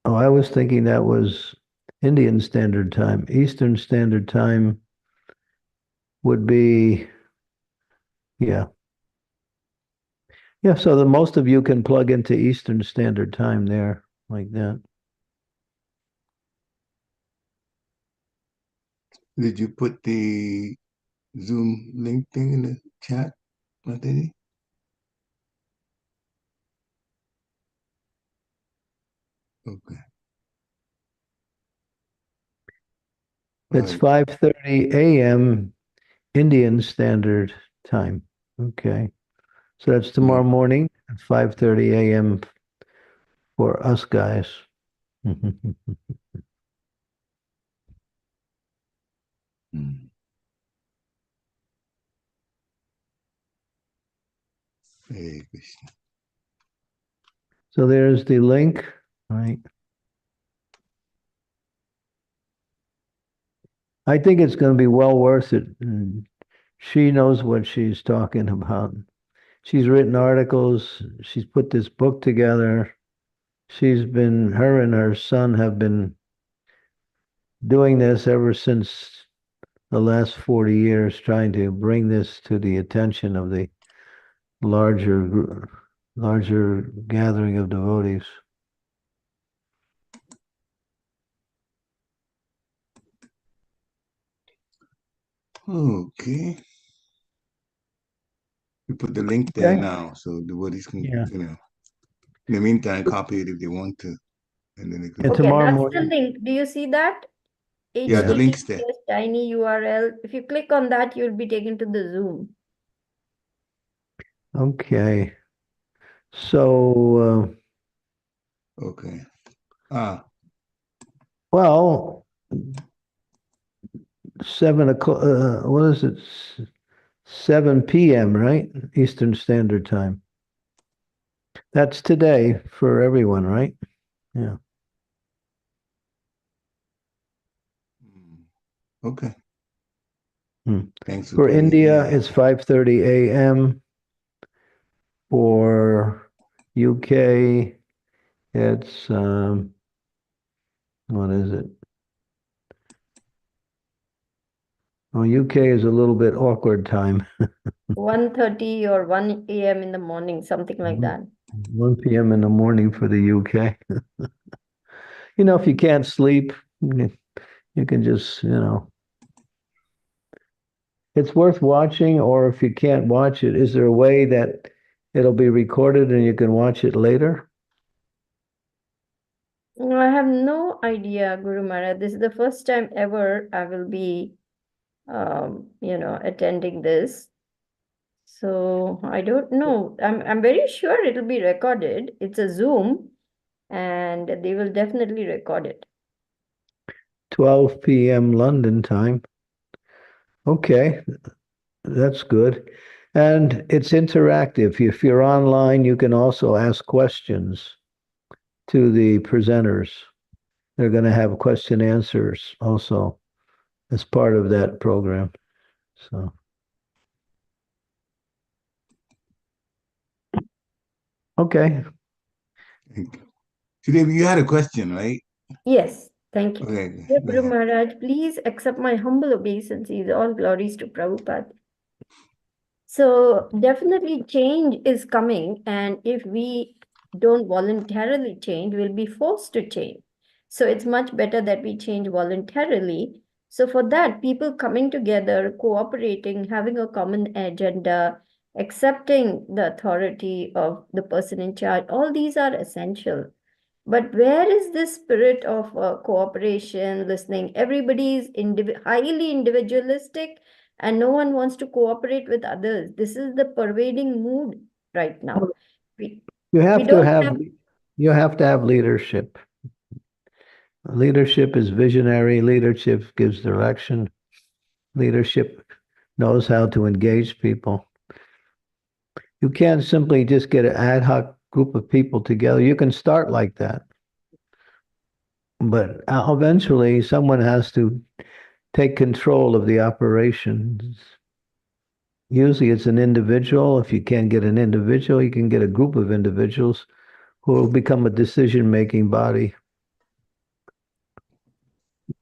Oh, I was thinking that was Indian Standard Time. Eastern Standard Time would be, yeah. Yeah, so the most of you can plug into Eastern Standard Time there, like that. Did you put the Zoom link thing in the chat, Materi? Okay. It's Right. 5:30 a.m. Indian Standard Time. Okay. So that's tomorrow morning at 5:30 a.m. for us guys. Mm. Hare Krishna. So there's the link, right? I think it's going to be well worth it. And she knows what she's talking about. She's written articles. She's put this book together. Her and her son have been doing this ever since the last 40 years, trying to bring this to the attention of the larger gathering of devotees. Okay. We put the link there Okay. now, so the devotees can, Yeah. in the meantime, copy it if they want to, and then they can. And Okay, tomorrow that's the morning. link. Do you see that? Yeah, the link's there. HTTPS tiny URL. If you click on that, you'll be taken to the Zoom. Okay. So, Okay. well, 7 o'clock. What is it? 7 p.m., right? Eastern Standard Time. That's today for everyone, right? Yeah. Okay. Thanks For putting it India, there. it's 5:30 a.m. For UK, it's what is it? Oh, UK is a little bit awkward time. 1:30 or 1 a.m. in the morning, something like that. 1 p.m. in the morning for the UK. If you can't sleep, you can just, it's worth watching, or if you can't watch it, is there a way that it'll be recorded and you can watch it later? I have no idea, Guru Maharaj. This is the first time ever I will be, attending this. So I don't know. I'm very sure it'll be recorded. It's a Zoom, and they will definitely record it. 12 p.m. London time. Okay, that's good. And it's interactive. If you're online, you can also ask questions to the presenters. They're going to have question answers also as part of that program. So, okay. Thank you. Today, you had a question, right? Yes, thank you. Okay. Dear Go Guru ahead. Maharaj, please accept my humble obeisances. All glories to Prabhupada. So definitely change is coming, and if we don't voluntarily change, we'll be forced to change. So it's much better that we change voluntarily. So for that, people coming together, cooperating, having a common agenda, accepting the authority of the person in charge. All these are essential. But where is this spirit of cooperation, listening? Everybody is highly individualistic and no one wants to cooperate with others. This is the pervading mood right now. We, You we have to don't have have you have to have leadership. Leadership is visionary. Leadership gives direction. Leadership knows how to engage people. You can't simply just get an ad hoc group of people together. You can start like that, but eventually someone has to take control of the operations. Usually it's an individual. If you can't get an individual, you can get a group of individuals who will become a decision-making body.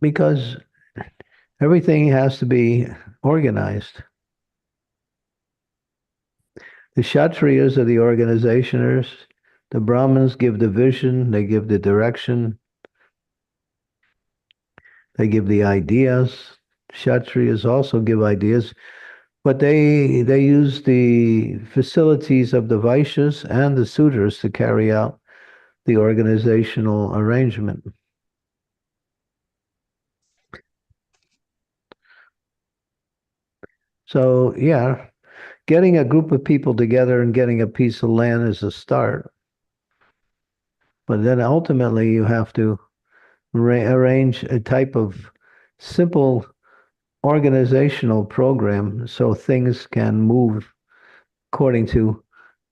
Because everything has to be organized. The Kshatriyas are the organizers. The Brahmins give the vision, they give the direction, they give the ideas. Kshatriyas also give ideas, but they use the facilities of the Vaishyas and the Sudras to carry out the organizational arrangement. So, yeah, getting a group of people together and getting a piece of land is a start. But then ultimately you have to arrange a type of simple organizational program so things can move according to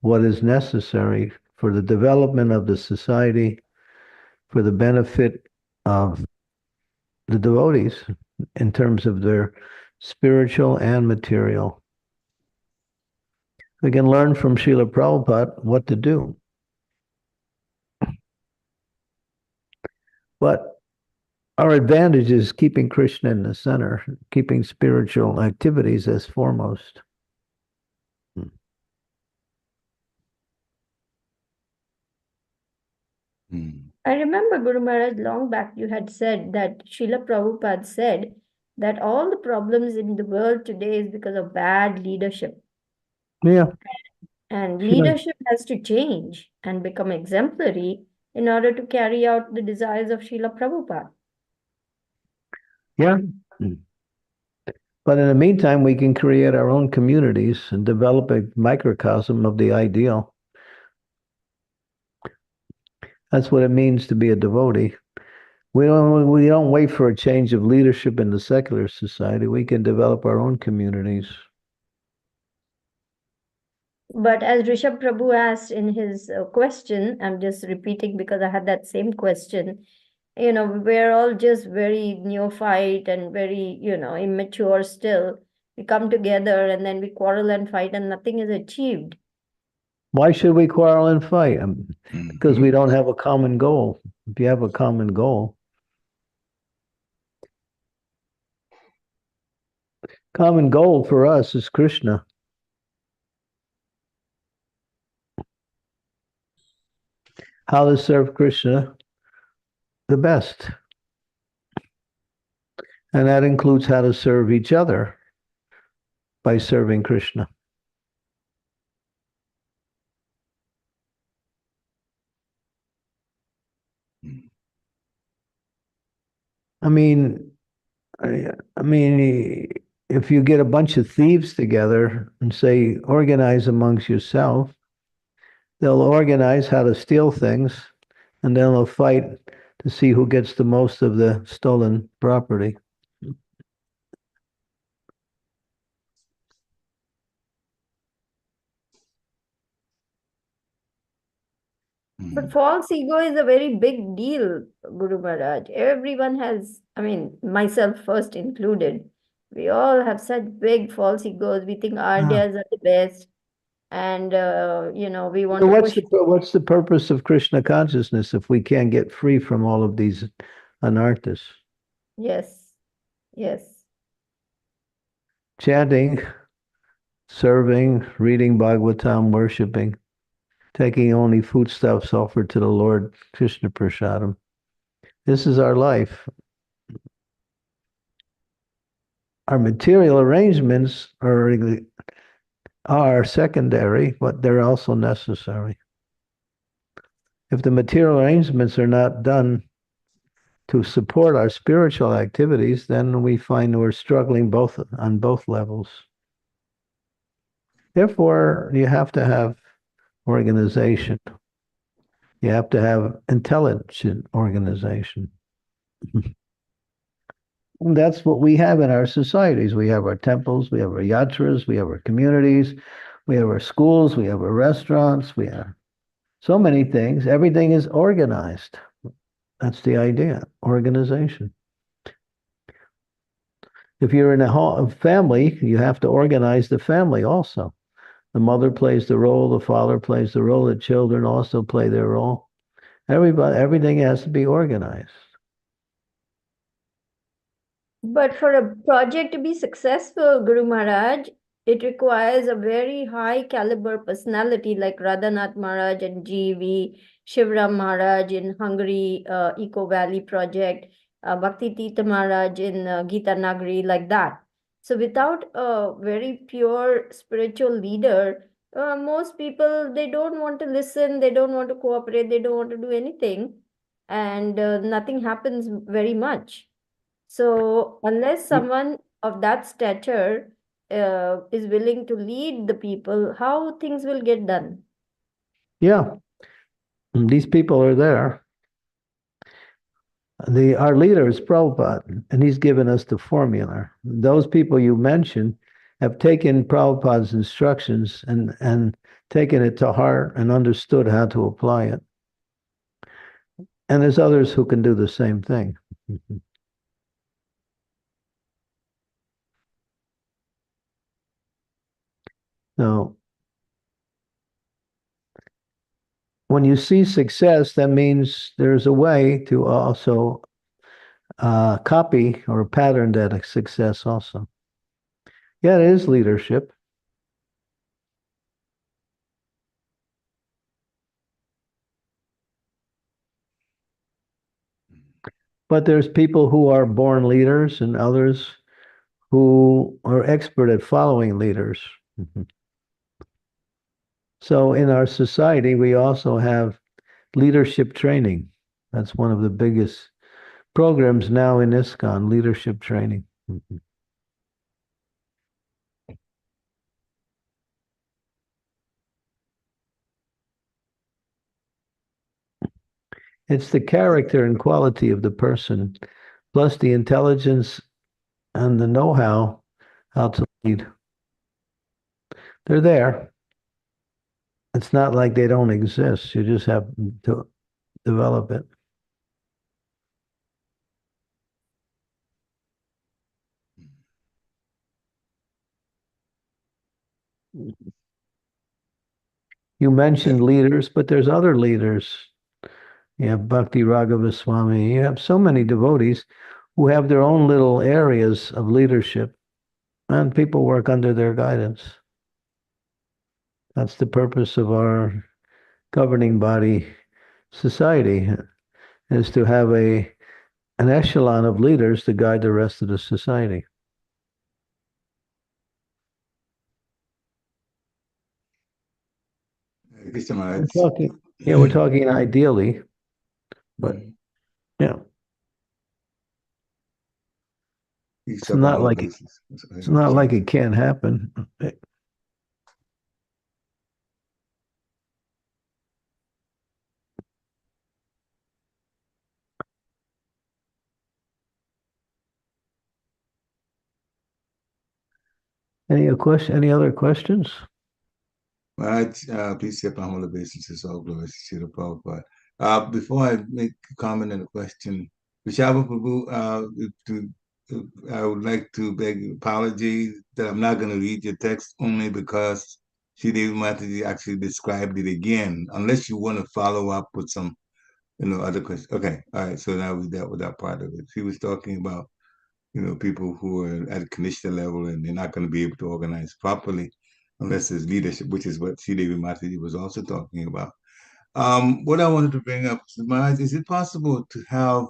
what is necessary for the development of the society, for the benefit of the devotees in terms of their spiritual and material. We can learn from Srila Prabhupada what to do. But our advantage is keeping Krishna in the center, keeping spiritual activities as foremost. I remember, Guru Maharaj, long back you had said that Srila Prabhupada said that all the problems in the world today is because of bad leadership. Yeah. And Sure. leadership has to change and become exemplary in order to carry out the desires of Srila Prabhupada. Yeah. But in the meantime, we can create our own communities and develop a microcosm of the ideal. That's what it means to be a devotee. We don't wait for a change of leadership in the secular society. We can develop our own communities. But as Rishabh Prabhu asked in his question, I'm just repeating because I had that same question. You know, we're all just very neophyte and very, immature still. We come together and then we quarrel and fight and nothing is achieved. Why should we quarrel and fight? Because we don't have a common goal. If you have a common goal, common goal for us is Krishna. How to serve Krishna the best. And that includes how to serve each other by serving Krishna. I mean, if you get a bunch of thieves together and say, organize amongst yourself, they'll organize how to steal things, and then they'll fight to see who gets the most of the stolen property. But false ego is a very big deal, Guru Maharaj. Everyone has, myself first included, we all have such big false egos. We think our ideas are the best. And, we want to push. What's the purpose of Krishna consciousness if we can't get free from all of these anarthas? Yes, yes. Chanting, serving, reading Bhagavatam, worshiping, taking only foodstuffs offered to the Lord, Krishna Prasadam. This is our life. Our material arrangements are are secondary, but they're also necessary. If the material arrangements are not done to support our spiritual activities, then we find we're struggling on both levels. Therefore, you have to have organization. You have to have intelligent organization. And that's what we have in our societies. We have our temples, we have our yatras, we have our communities, we have our schools, we have our restaurants, we have so many things. Everything is organized. That's the idea, organization. If you're in a family, you have to organize the family also. The mother plays the role, the father plays the role, the children also play their role. Everything has to be organized. But for a project to be successful, Guru Maharaj, it requires a very high caliber personality like Radhanath Maharaj and G.V. Shivram Maharaj in Hungary Eco Valley project, Bhakti Tirtha Maharaj in Gita Nagari, like that. So without a very pure spiritual leader, most people, they don't want to listen, they don't want to cooperate, they don't want to do anything, and nothing happens very much. So unless someone of that stature is willing to lead the people, how things will get done? Yeah, these people are there. Our leader is Prabhupada, and he's given us the formula. Those people you mentioned have taken Prabhupada's instructions and taken it to heart and understood how to apply it. And there's others who can do the same thing. So when you see success, that means there's a way to also copy or pattern that success also. Yeah, it is leadership. But there's people who are born leaders and others who are expert at following leaders. So in our society, we also have leadership training. That's one of the biggest programs now in ISKCON, leadership training. It's the character and quality of the person, plus the intelligence and the know-how to lead. They're there. It's not like they don't exist. You just have to develop it. You mentioned leaders, but there's other leaders. You have Bhakti Raghava Swami. You have so many devotees who have their own little areas of leadership, and people work under their guidance. That's the purpose of our governing body society, is to have an echelon of leaders to guide the rest of the society. We're talking ideally, but yeah, it's not like it can't happen. Any other questions? Please accept my humble obeisances, all glories to Srila Prabhupada. Before I make a comment and a question, Vishava Prabhu, I would like to beg apology that I'm not going to read your text only because Sri Devi Mataji actually described it again, unless you want to follow up with some, other questions. Okay, all right, so now we dealt with that part of it. She was talking about, people who are at a Kanishta level and they're not going to be able to organize properly unless there's leadership, which is what Sridevi Mataji was also talking about. What I wanted to bring up, Maharaj, is it possible to have,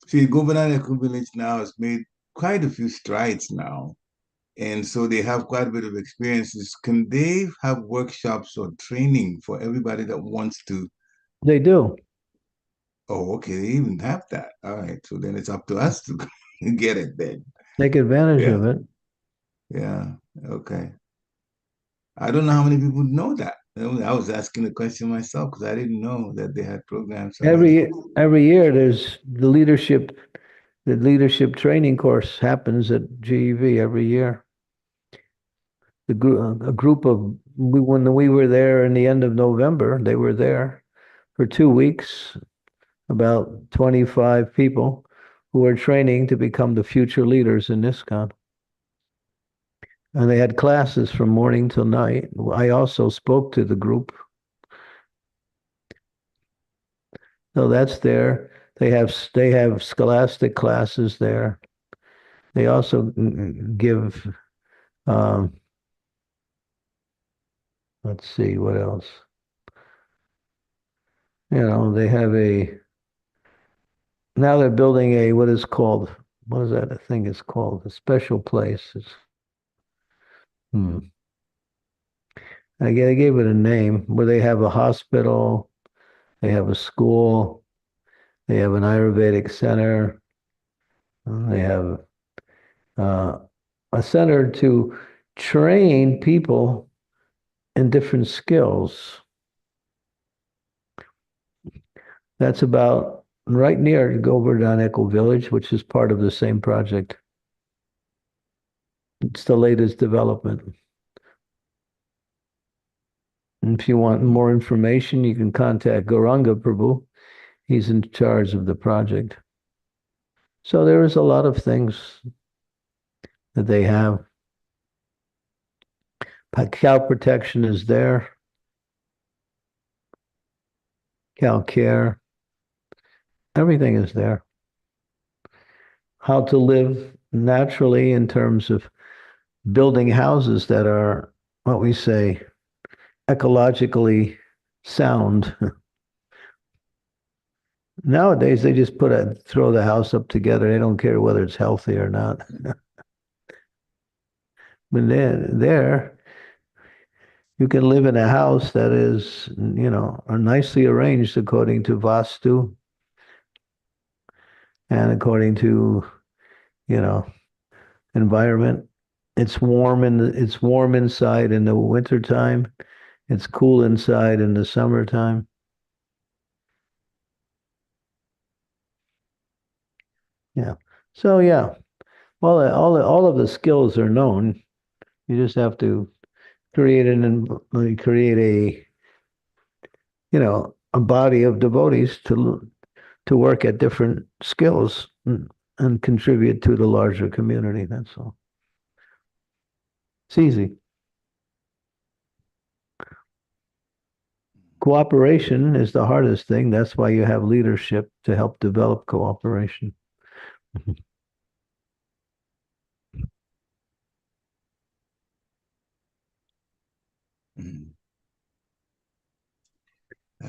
see, Govardhan village now has made quite a few strides now And so they have quite a bit of experiences. Can they have workshops or training for everybody that wants to? They do. Oh, okay, they even have that. All right, so then it's up to us to get it then. Take advantage Yeah. of it. Yeah, okay. I don't know how many people know that. I was asking the question myself because I didn't know that they had programs already. Every year there's the leadership training course happens at GEV every year. A group of when we were there in the end of November, they were there for 2 weeks, about 25 people who were training to become the future leaders in ISKCON. And they had classes from morning till night. I also spoke to the group. So that's there. They have scholastic classes there. They also give let's see what else. They have now they're building what is that thing is called? A special place. I gave it a name where they have a hospital, they have a school, they have an Ayurvedic center, they have a center to train people in different skills. That's about right near Govardhan Eco Village, which is part of the same project. It's the latest development. And if you want more information, you can contact Gauranga Prabhu. He's in charge of the project. So there is a lot of things that they have. Cow protection is there. Cow care. Everything is there. How to live naturally in terms of building houses that are, what we say, ecologically sound. Nowadays, they just throw the house up together. They don't care whether it's healthy or not. But there, you can live in a house that is, are nicely arranged according to Vastu and according to, environment. It's warm inside in the wintertime. It's cool inside in the summertime. Yeah. So yeah, all of the skills are known. You just have to create a body of devotees to work at different skills and contribute to the larger community. That's all. It's easy. Cooperation is the hardest thing. That's why you have leadership to help develop cooperation.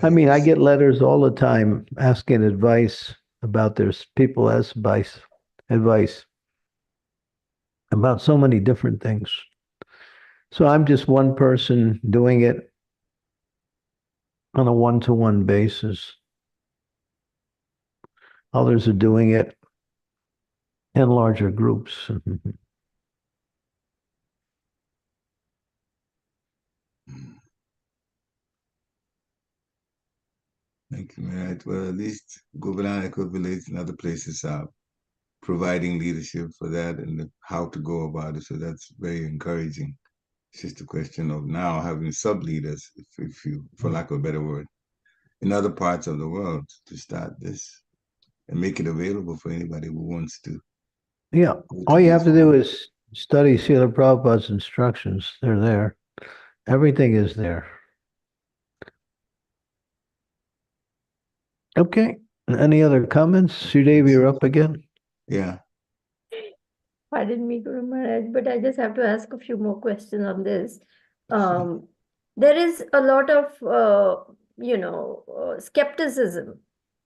I mean, I get letters all the time asking advice about people as advice about so many different things. So I'm just one person doing it on a one-to-one basis. Others are doing it in larger groups. Thank you, Maharaj. Well, at least Govardhan Eco Village and other places are providing leadership for that and how to go about it. So that's very encouraging. It's just a question of now having sub-leaders, if you, for lack of a better word, in other parts of the world to start this and make it available for anybody who wants to. Yeah. All you have to do is study Srila Prabhupada's instructions. They're there. Everything is there. Okay. Any other comments? Sridevi, you're up again. Yeah. Pardon me, Guru Maharaj, but I just have to ask a few more questions on this. There is a lot of, skepticism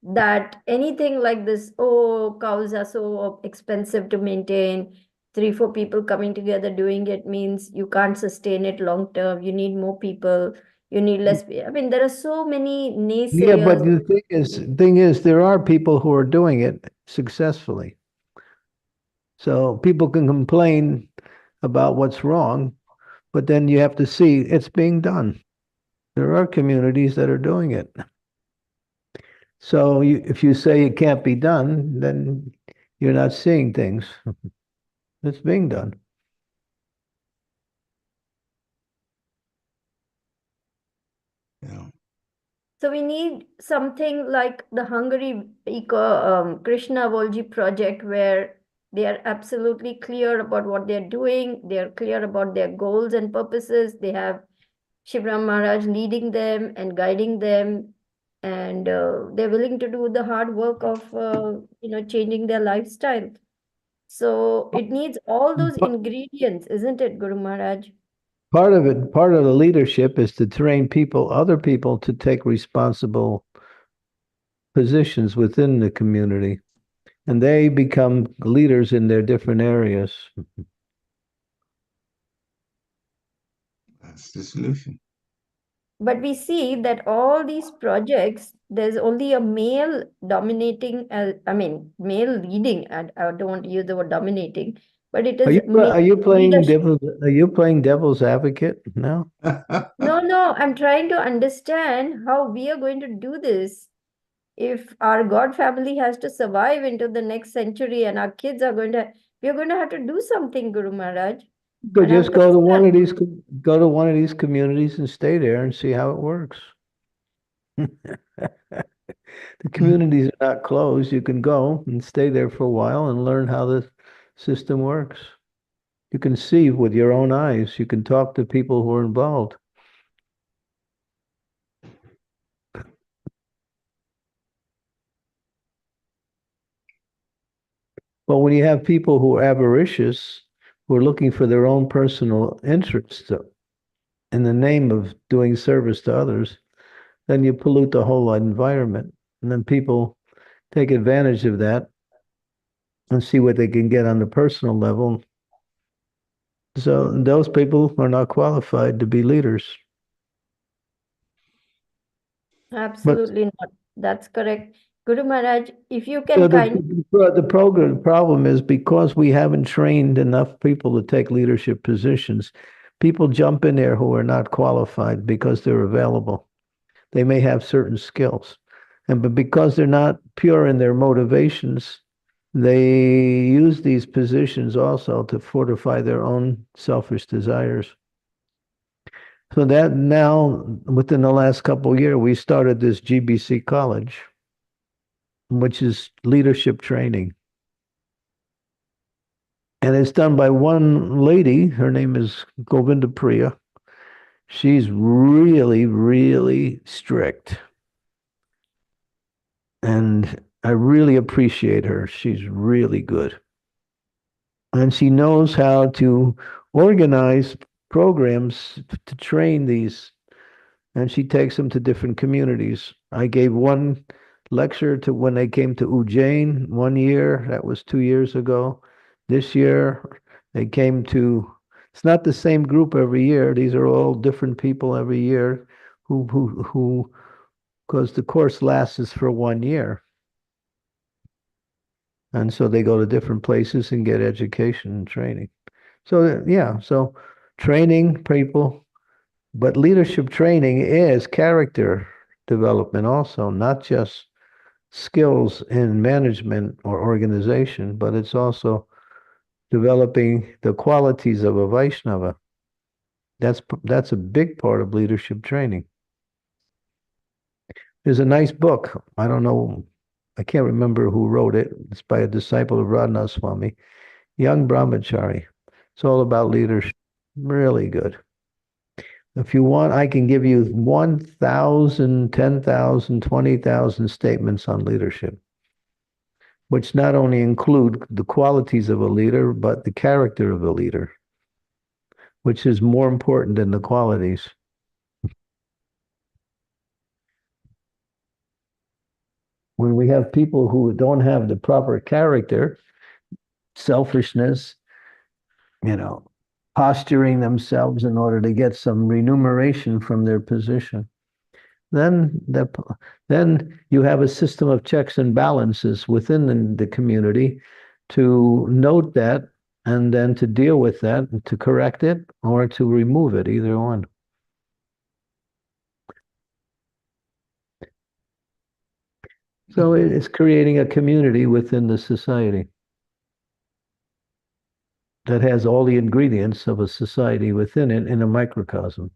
that anything like this, oh, cows are so expensive to maintain, 3-4 people coming together doing it means you can't sustain it long term. You need more people. You need less. I mean, there are so many Yeah, but naysayers. the thing is, there are people who are doing it successfully. So people can complain about what's wrong, but then you have to see it's being done. There are communities that are doing it. So if you say it can't be done, then you're not seeing things. It's being done. Yeah. So we need something like the Hungary Krishna Volji project, where they are absolutely clear about what they're doing. They are clear about their goals and purposes. They have Shivram Maharaj leading them and guiding them, and they're willing to do the hard work of changing their lifestyle. So it needs all those But ingredients, isn't it, Guru Maharaj? part of it, part of the leadership is to train people, other people, to take responsible positions within the community, and they become leaders in their different areas. That's the solution. But we see that all these projects, there's only a male dominating, I mean, male leading. I don't want to use the word dominating, but it Are is you male are you playing leadership. devil's are you playing devil's advocate now? No, no, I'm trying to understand how we are going to do this. If our God family has to survive into the next century and our kids are we're going to have to do something, Guru Maharaj. You could And I'm just concerned. go to one of these communities and stay there and see how it works. The communities are not closed. You can go and stay there for a while and learn how the system works. You can see with your own eyes. You can talk to people who are involved. But when you have people who are avaricious, who are looking for their own personal interests in the name of doing service to others, then you pollute the whole environment. And then people take advantage of that and see what they can get on the personal level. So those people are not qualified to be leaders. But Absolutely not. That's correct. Guru Maharaj, if you so can kind the problem is because we haven't trained enough people to take leadership positions, people jump in there who are not qualified because they're available. They may have certain skills, but because they're not pure in their motivations, they use these positions also to fortify their own selfish desires. So that now, within the last couple of years, we started this GBC college, which is leadership training. And it's done by one lady. Her name is Govinda Priya. She's really, really strict. And I really appreciate her. She's really good. And she knows how to organize programs to train these. And she takes them to different communities. I gave one lecture to when they came to Ujjain 1 year. That was 2 years ago. This year, they came to, it's not the same group every year. These are all different people every year who, because the course lasts for 1 year. And so they go to different places and get education and training. So, yeah, so training people, but leadership training is character development also, not just skills in management or organization, but it's also developing the qualities of a Vaishnava. That's a big part of leadership training. There's a nice book. I don't know, I can't remember who wrote it. It's by a disciple of Radhanath Swami, Young Brahmachari. It's all about leadership. Really good. If you want, I can give you 1,000, 10,000, 20,000 statements on leadership, which not only include the qualities of a leader, but the character of a leader, which is more important than the qualities. When we have people who don't have the proper character, selfishness, posturing themselves in order to get some remuneration from their position. Then you have a system of checks and balances within the community to note that and then to deal with that, to correct it or to remove it, either one. So it's creating a community within the society that has all the ingredients of a society within it in a microcosm.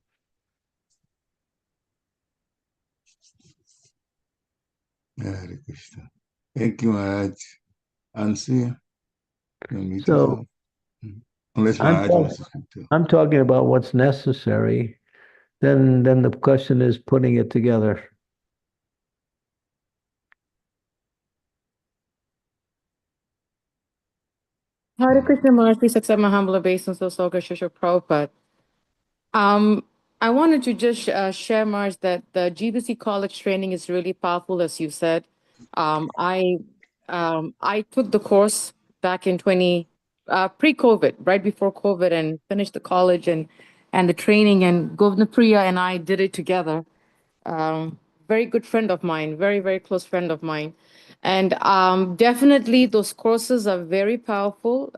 Hare Krishna. Thank you, Maharaj. Answer. So unless Maharaj wants to speak too. I'm talking about what's necessary. Then the question is putting it together. Hare Krishna Maharaj, please accept my humble obeisance to Shishra Prabhupada. I wanted to just share, Maharaj, that the GBC college training is really powerful, as you said. I took the course back in pre-COVID, right before COVID, and finished the college and the training, and Govna Priya and I did it together. Very good friend of mine, very, very close friend of mine. And definitely those courses are very powerful.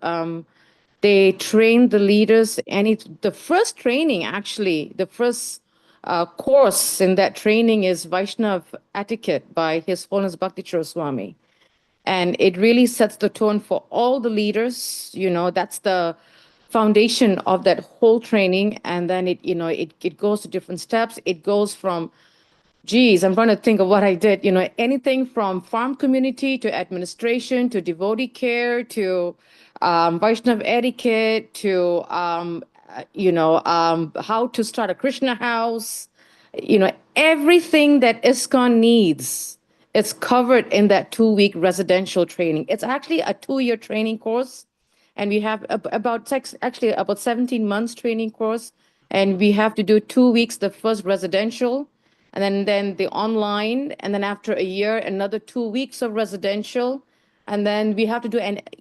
They train the leaders, and the first training, actually, the first course in that training is Vaishnav etiquette by His Holiness Bhakti Swami. And it really sets the tone for all the leaders. That's the foundation of that whole training. And then it goes to different steps. It goes from, geez, I'm trying to think of what I did. Anything from farm community to administration to devotee care to Vaishnav etiquette to how to start a Krishna house. Everything that ISKCON needs is covered in that 2-week residential training. It's actually a 2-year training course, and we have about 17 months training course, and we have to do 2 weeks the first residential, and then the online, and then after a year another 2 weeks of residential, and then we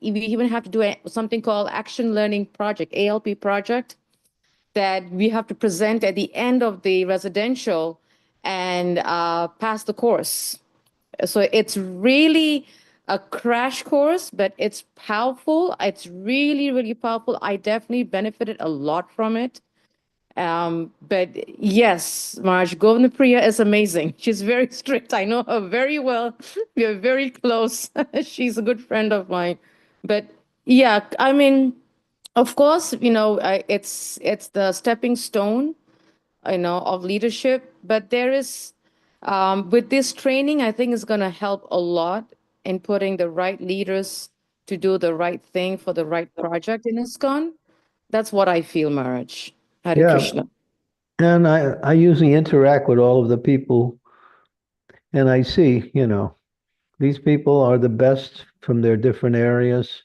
even have to do something called action learning project, ALP project, that we have to present at the end of the residential and pass the course. So it's really a crash course, but it's powerful. It's really, really powerful. I definitely benefited a lot from it. But yes, Marge, Govna Priya is amazing. She's very strict. I know her very well. We are very close. She's a good friend of mine. But yeah, I mean, of course, it's the stepping stone, of leadership. But there is, with this training, I think it's going to help a lot in putting the right leaders to do the right thing for the right project in ISKCON. That's what I feel, Maharaj. Hare Krishna. And I usually interact with all of the people, and I see, these people are the best from their different areas.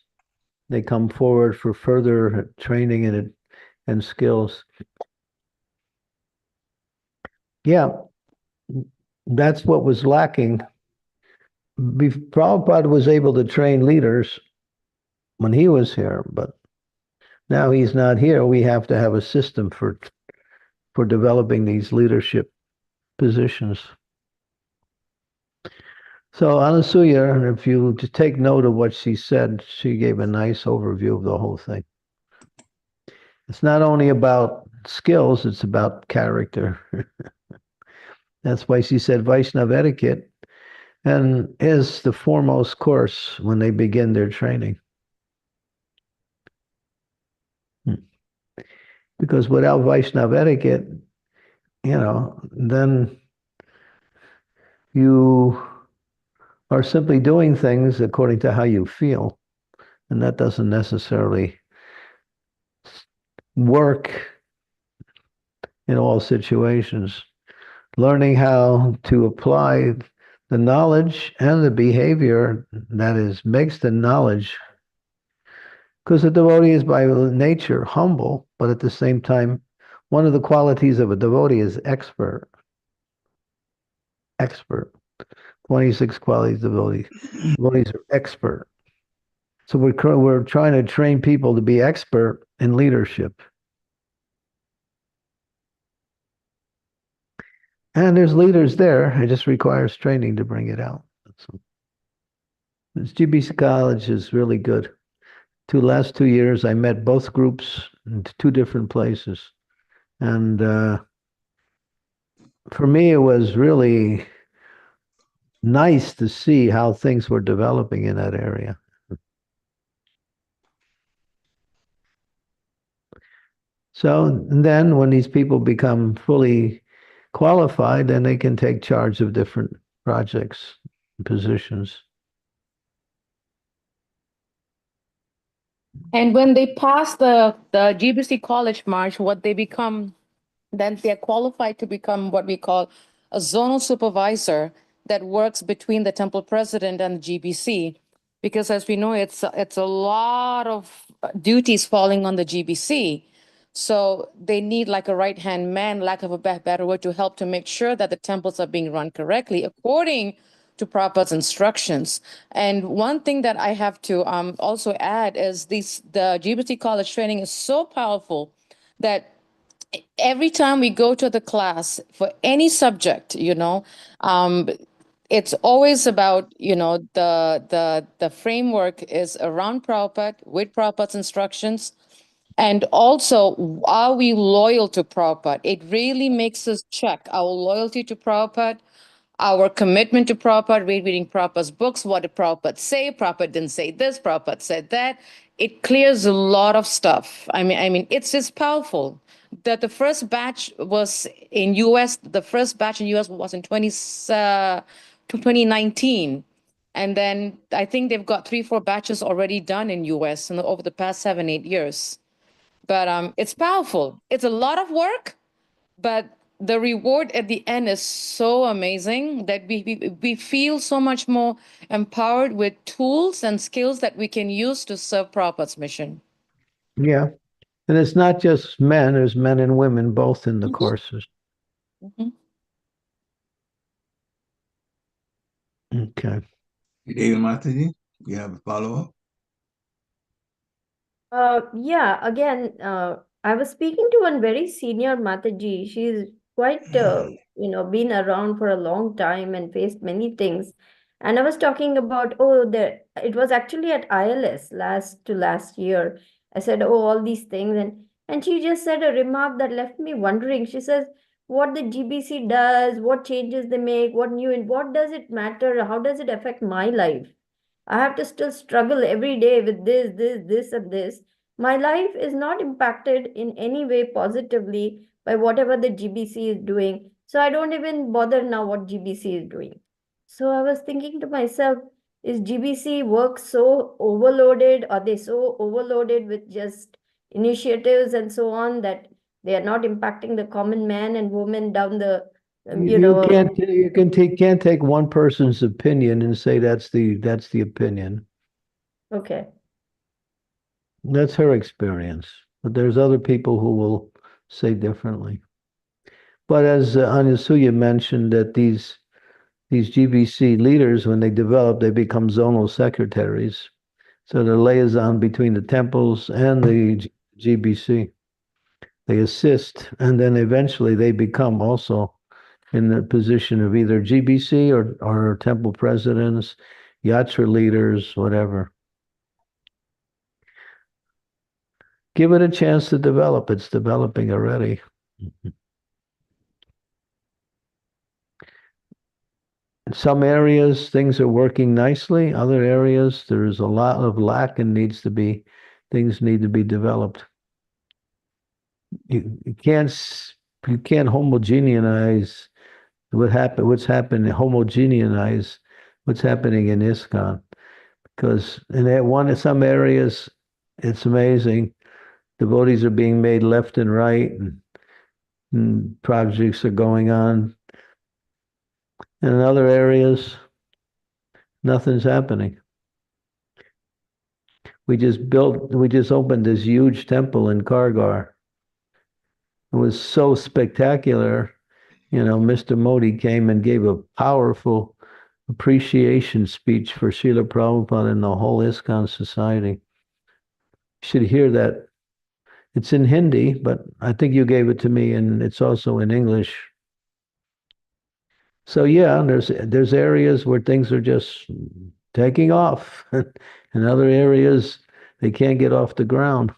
They come forward for further training and skills. Yeah, that's what was lacking. Prabhupada was able to train leaders when he was here, but now he's not here. We have to have a system for developing these leadership positions. So Anasuya, if you to take note of what she said, she gave a nice overview of the whole thing. It's not only about skills, it's about character. That's why she said Vaishnav etiquette and is the foremost course when they begin their training. Because without Vaishnav etiquette, then you are simply doing things according to how you feel. And that doesn't necessarily work in all situations. Learning how to apply the knowledge and the behavior that makes the knowledge, because the devotee is by nature humble, but at the same time, one of the qualities of a devotee is expert. 26 qualities of devotees. Devotees are expert. So we're trying to train people to be expert in leadership. And there's leaders there. It just requires training to bring it out. So, this GBC College is really good. Last 2 years, I met both groups in two different places. And for me, it was really nice to see how things were developing in that area. So and then when these people become fully qualified, then they can take charge of different projects, positions. And when they pass the GBC College March, what they become, then they're qualified to become what we call a zonal supervisor that works between the temple president and the GBC. Because as we know, it's a lot of duties falling on the GBC. So they need like a right-hand man, lack of a better word, to help to make sure that the temples are being run correctly according to Prabhupada's instructions. And one thing that I have to also add is the GBC College training is so powerful that every time we go to the class for any subject, it's always about, the framework is around Prabhupada, with Prabhupada's instructions. And also, are we loyal to Prabhupada? It really makes us check our loyalty to Prabhupada, our commitment to Prabhupada, reading Prabhupada's books. What did Prabhupada say? Prabhupada didn't say this, Prabhupada said that. It clears a lot of stuff. I mean, it's just powerful. That the first batch was in US, the first batch in US was in 2019. And then I think they've got 3-4 batches already done in US over the past 7-8 years. But it's powerful. It's a lot of work, but the reward at the end is so amazing that we feel so much more empowered with tools and skills that we can use to serve Prabhupada's mission. Yeah. And it's not just men, there's men and women both in the courses. Okay. David Mataji, you have a follow-up? Yeah, again, I was speaking to one very senior Mataji. She's quite, been around for a long time and faced many things. And I was talking about, it was actually at ILS last year. I said, all these things. And she just said a remark that left me wondering. She says, what the GBC does, what changes they make, what does it matter? How does it affect my life? I have to still struggle every day with this, and this. My life is not impacted in any way positively by whatever the GBC is doing. So I don't even bother now what GBC is doing. So I was thinking to myself, is GBC work so overloaded? Are they so overloaded with just initiatives and so on that they are not impacting the common man and woman down the Can't take one person's opinion and say that's the opinion. Okay. That's her experience, but there's other people who will say differently. But as Anasuya mentioned, that these GBC leaders, when they develop, they become zonal secretaries. So they're liaison between the temples and the GBC. They assist, and then eventually they become also in the position of either GBC or temple presidents, yatra leaders, whatever. Give it a chance to develop. It's developing already. In some areas, things are working nicely. Other areas, there is a lot of lack and things need to be developed. You can't homogeneize what's happening in ISKCON, because in some areas it's amazing. Devotees are being made left and right, and projects are going on. And in other areas, nothing's happening. We just opened this huge temple in Kargar. It was so spectacular. Mr. Modi came and gave a powerful appreciation speech for Srila Prabhupada and the whole ISKCON society. You should hear that It's in Hindi, but I think you gave it to me, and it's also in English. So yeah, there's areas where things are just taking off, and other areas they can't get off the ground.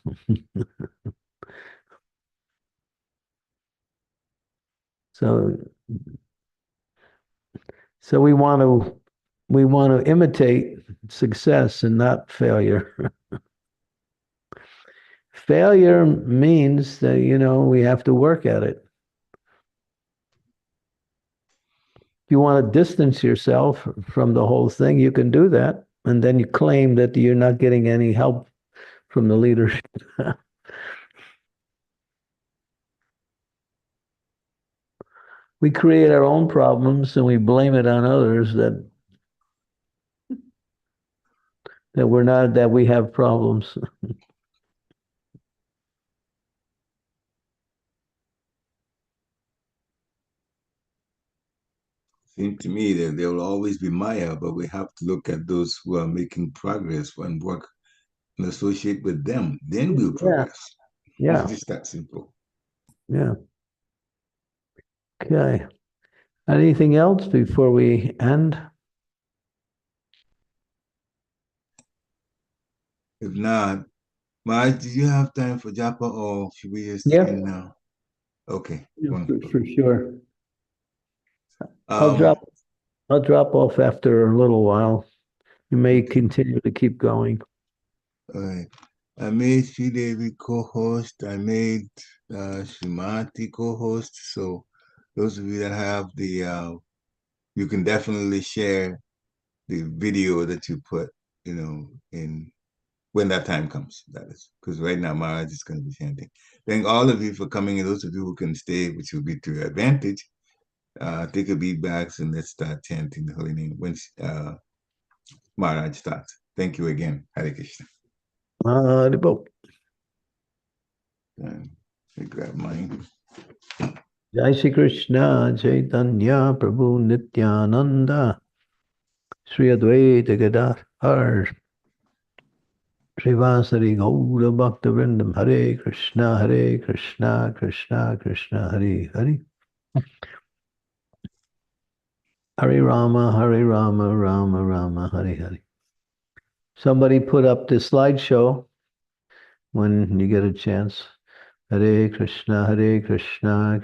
So we want to imitate success and not failure. Failure means that we have to work at it. If you want to distance yourself from the whole thing, you can do that, and then you claim that you're not getting any help from the leadership. We create our own problems and we blame it on others that we have problems. Seems to me that there will always be Maya, but we have to look at those who are making progress and work and associate with them. Then we'll progress. Yeah. It's just that simple. Yeah. Okay. Anything else before we end? If not, Maj, do you have time for Japa or should we just Yeah. end now? Okay, Yeah, wonderful. for sure. Um, I'll drop off after a little while. You may continue to keep going. all right. I made Devi co-host. I made Shimati co-host. So those of you that have you can definitely share the video that you put, in when that time comes, that is. Because right now Maharaj is going to be chanting. Thank all of you for coming, and those of you who can stay, which will be to your advantage. Take a beat backs and let's start chanting the holy name when Maharaj starts. Thank you again. Hare Krishna. Let me grab mine. Jai Shri Krishna Chaitanya Prabhu Nityananda Sri Advaita Gadadhar Srivasari Gaura Bhakta Vrindam Hare Krishna Krishna Krishna Hare Hare Hare Rama Rama Rama Hare Hare. Somebody put up the slideshow when you get a chance. Hare Krishna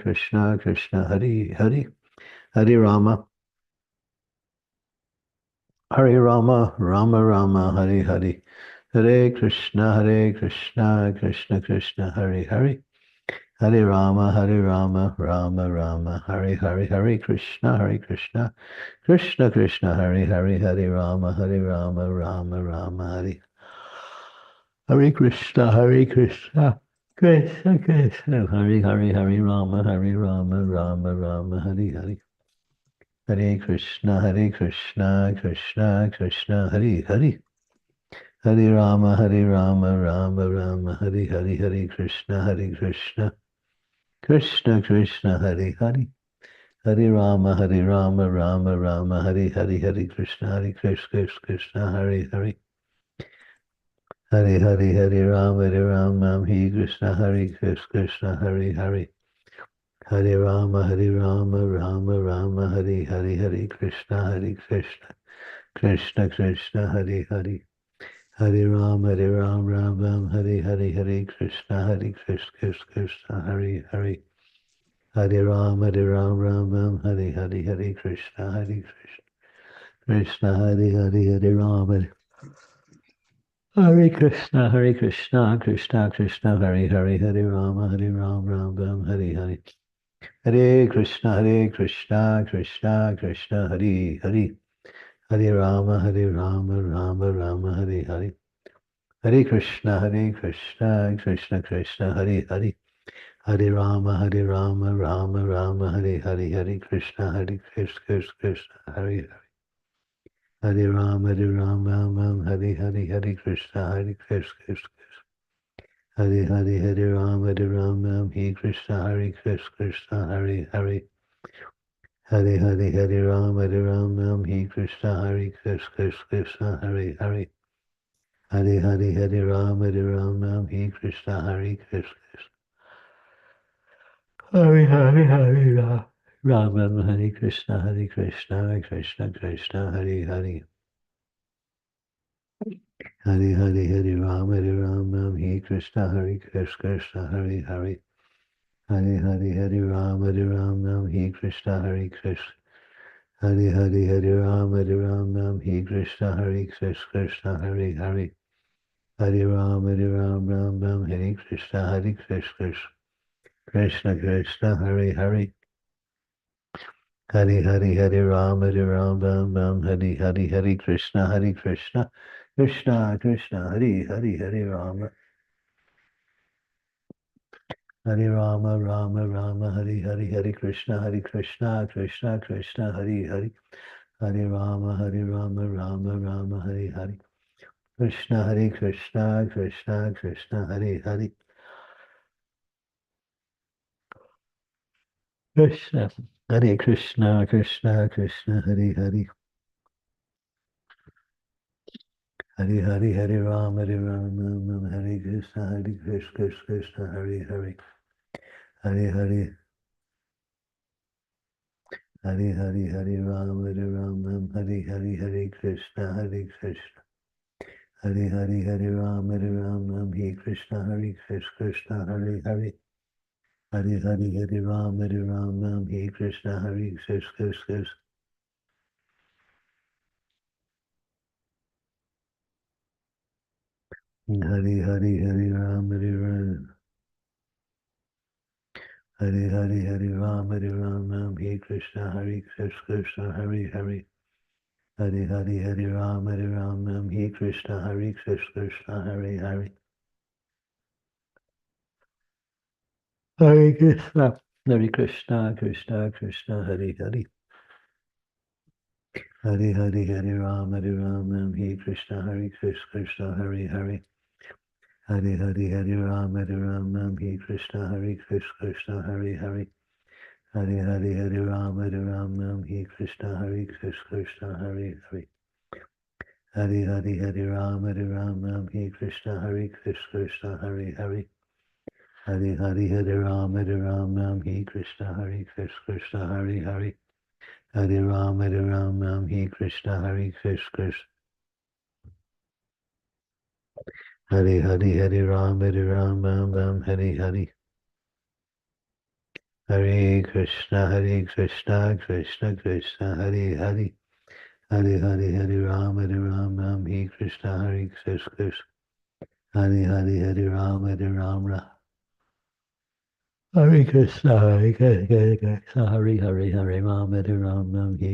Krishna Krishna Hare Hare Hare Rama Rama Rama Hare Hare Hare Krishna Krishna Krishna Hare Hare Hare Rama Rama Rama Hare Hare Hare Krishna Krishna Krishna Hare Hare Hare Rama Rama Rama Hare Krishna Krishna Krishna Hare Rama Rama Hare Hare Hare Krishna Krishna Krishna Hare Hare Hare Rama Rama Hare Hare Hare Krishna Krishna Krishna Hare Hare Hare Rama Rama Hare Hare Hare Krishna Krishna Hare Hare Hare Rama Hare Krishna Krishna Hare Hare Hare Rama Rama Hare Hare Krishna Krishna Krishna Hare Hare Hare Rama Ram Hare Hare Krishna Krishna Hare Hare Hare Rama Ram Hare Hare Krishna Krishna Hare Rama Hare Krishna Krishna Krishna Hare Hare Hare Rama Ram Hare Hare Hare Krishna Krishna Krishna Hare Hare Hare Rama Rama Hare Hare Hare Krishna Krishna Krishna Hare Hare Hare Rama Rama Hare Hare Hare Krishna Krishna Hare Hare Hare Rama Hare Hare Krishna Krishna Hare Hare Rama Hare Krishna Krishna Hare Hare Hare Rama Hare Krishna Krishna Hare Hare Hare Hare Hare Ram Hare Krishna Hare Krishna Hare Hare Hare Ram Hare Krishna Krishna Krishna Hare Hare Hare Hare Hare Ram Hare Krishna Krishna Hare Hare Hare Hare Hare Ram Hare Krishna Krishna Hare Hare Hare Ram Hare Krishna Krishna Hare Hare Hare Ram Hare Krishna Krishna Krishna Hare Hare Hare Hare Hare Ram Hare Hare Krishna Krishna Krishna Hare Hare Hare Ram Hare Rama Rama Hare Hare Hare Krishna Krishna Krishna Hare Hare Hare Rama Rama Hare Hare Krishna Krishna Hare Hare Krishna Hare Krishna Krishna Hare Hare Hare Hare Hare Ram Hare Krishna Krishna Hare Hare Hare Hare Hare Hare Hare Ram Hare Hare Krishna Krishna Hare Hare Hare Ram Hare Krishna Krishna Hare Hare Hare Hare Hare Ram Hare Krishna Krishna Hare Hare Hare Ram Hare Hare Hare Ram Hare Krishna Krishna Hare Hare Hare Hare Hare Ram Hare Krishna Krishna Hare Hare Hare Krishna Hare Krishna Krishna Hare Hare Hare Hare Hare Ram Hare Krishna Krishna Hare Hare Hare Hare Hare Ram Hare Krishna Krishna Hare Hare Hare Hare Hare Ram Hare Krishna Krishna Hare Hare Hare Hare Hare Ram Hare Krishna Krishna Hare Hare Hare Hare Hare Ram Hare Krishna Krishna Hare Hare Hare Ram Hare Krishna Krishna Hare Hare Hare Ram Hare Hare Hare Krishna Krishna Krishna Hare Hare Hare Hare Hare Ram Hare Krishna Krishna Hare Hare Hare Ram Hare Krishna Krishna Hare Hare Hare Ram Hare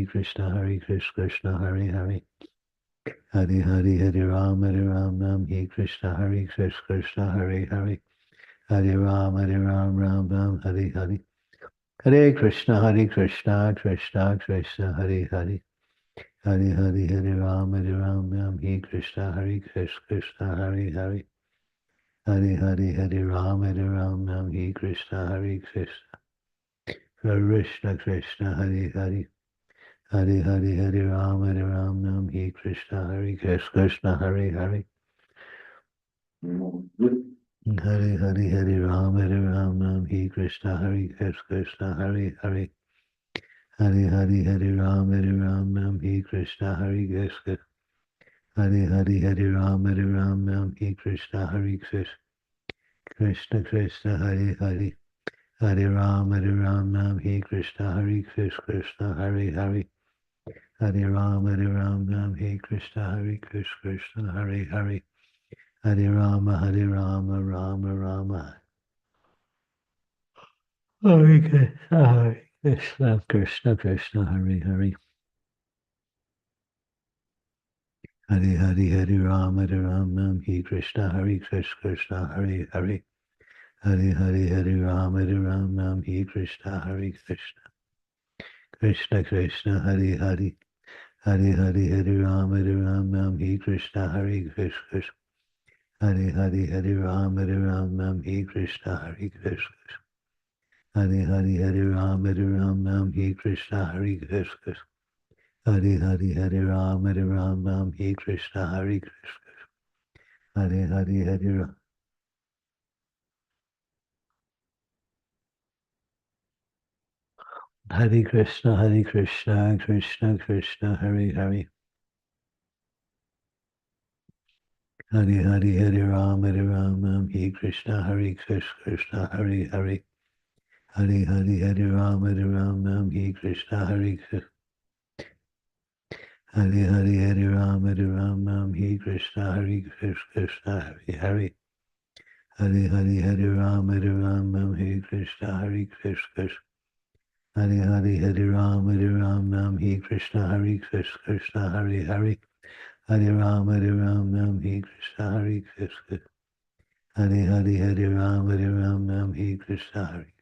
Krishna Krishna Hare Hare Hare Hare Hare Ram Hare Krishna Krishna Hare Hare Hare Ram Hare Hare Hare Krishna Krishna Krishna Hare Hare Hare Hare Hare Ram Hare Krishna Krishna Hare Hare Hare Hare Hare Ram Hare Krishna Krishna Krishna Hare Hare Hare Hare Hare Ram Hare Krishna Krishna Hare Hare Hare Hare Hare Ram Hare Krishna Krishna Hare Hare Hare Hare Hare Ram Hare Krishna Krishna Hare Hare Hare Ram Hare Krishna Krishna Krishna Hare Hare Hare Ram Hare Krishna Krishna Hare Hare Hare Ram Hare Krishna Krishna Hare Hare Hare Rama Rama Hare Krishna Krishna Krishna Hare Hare Hare Hare Hare Rama Hare Krishna Krishna Hare Hare Hare Hare Hare Rama Hare Krishna Krishna Krishna Krishna Hare Hare Hare Hare Hare Ram Hare Krishna Krishna Hare Hare Hare Ram Hare Krishna Krishna Hare Hare Hare Ram Hare Krishna Krishna Hare Hare Hare Ram Hare Krishna Krishna Hare Hare Hare Ram. Hare Krishna, Krishna Krishna, Hare Hare. Hare Hare Hare Ram, Hare Krishna, Krishna, Hare Hare. Hare Hare Hare Ram, Hare Krishna, Krishna. Hare Hare Hare Ram, Hare Krishna, Krishna, Hare Hare. Hare Hare Hare Ram, Hare Krishna, Krishna. Hare Hare Hare Ram, Hare Krishna, Krishna, Hare Hare. Hare Ram, Hare Krishna, Krishna. Hare Hare Hare Ram, Hare Krishna, Hare.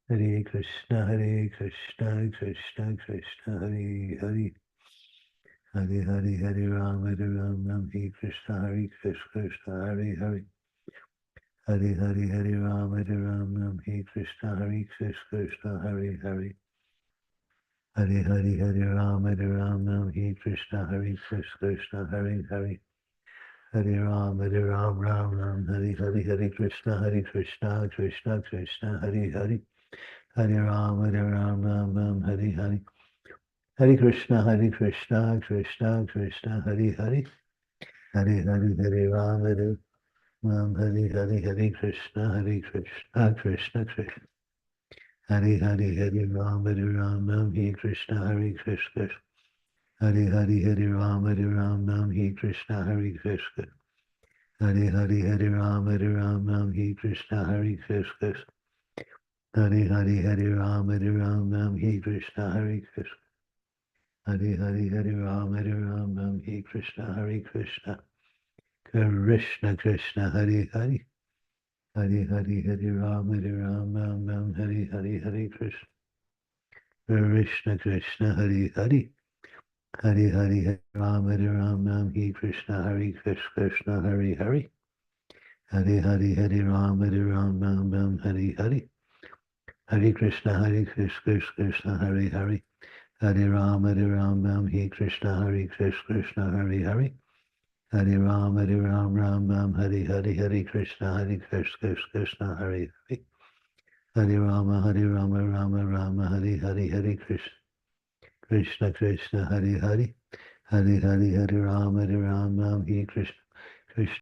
Hare Krishna, Krishna Krishna, Hare Hare. Hare Hare Hare Ram, Hare Krishna, Krishna, Hare Hare. Hare Hare Hare Ram, Hare Krishna, Krishna, Hare Hare. Hare Hare Hare Ram, Hare Krishna, Krishna, Hare Hare. Hare Ram, Ram, Hare Hare, Hare Krishna, Krishna, Krishna, Hare Hare. Hare Ram, Ram, Hare Hare. Hare Krishna, Krishna, Krishna, Hare Hare. Hare Hare, Hare Ram, Hare Hare, Hare Krishna, Krishna, Krishna. Hare Hare, Hare Ram, Hare Krishna, Krishna. Hare Hare, Hare Ram, Hare Krishna, Krishna. Hare Hare, Hare Ram, Hare Krishna, Krishna. Hare Hare, Hare Ram, Hare Krishna, Krishna. Hare Hare, Hare Ram, Hare Krishna, Krishna. Krishna Krishna, Hare Hare. Hare Hare, Hare Ram, Hare Hare, Hare Krishna. Krishna Krishna, Hare Hare. Hare Hare, Hare Ram, Hare Krishna, Krishna, Hare Hare. Hare Hare, Hare Ram, Hare Hare. Hare Krishna, Krishna, Hare Hare. Hare Ram, Hare Krishna, Krishna, Hare Hare. Hare Ram, Hare Hare, Hare Krishna, Krishna, Hare Hare. Hare Rama, Rama, Hare Hare, Hare Krishna, Krishna, Hare Hare. Hare Hare, Hare Ram, Hare Krishna,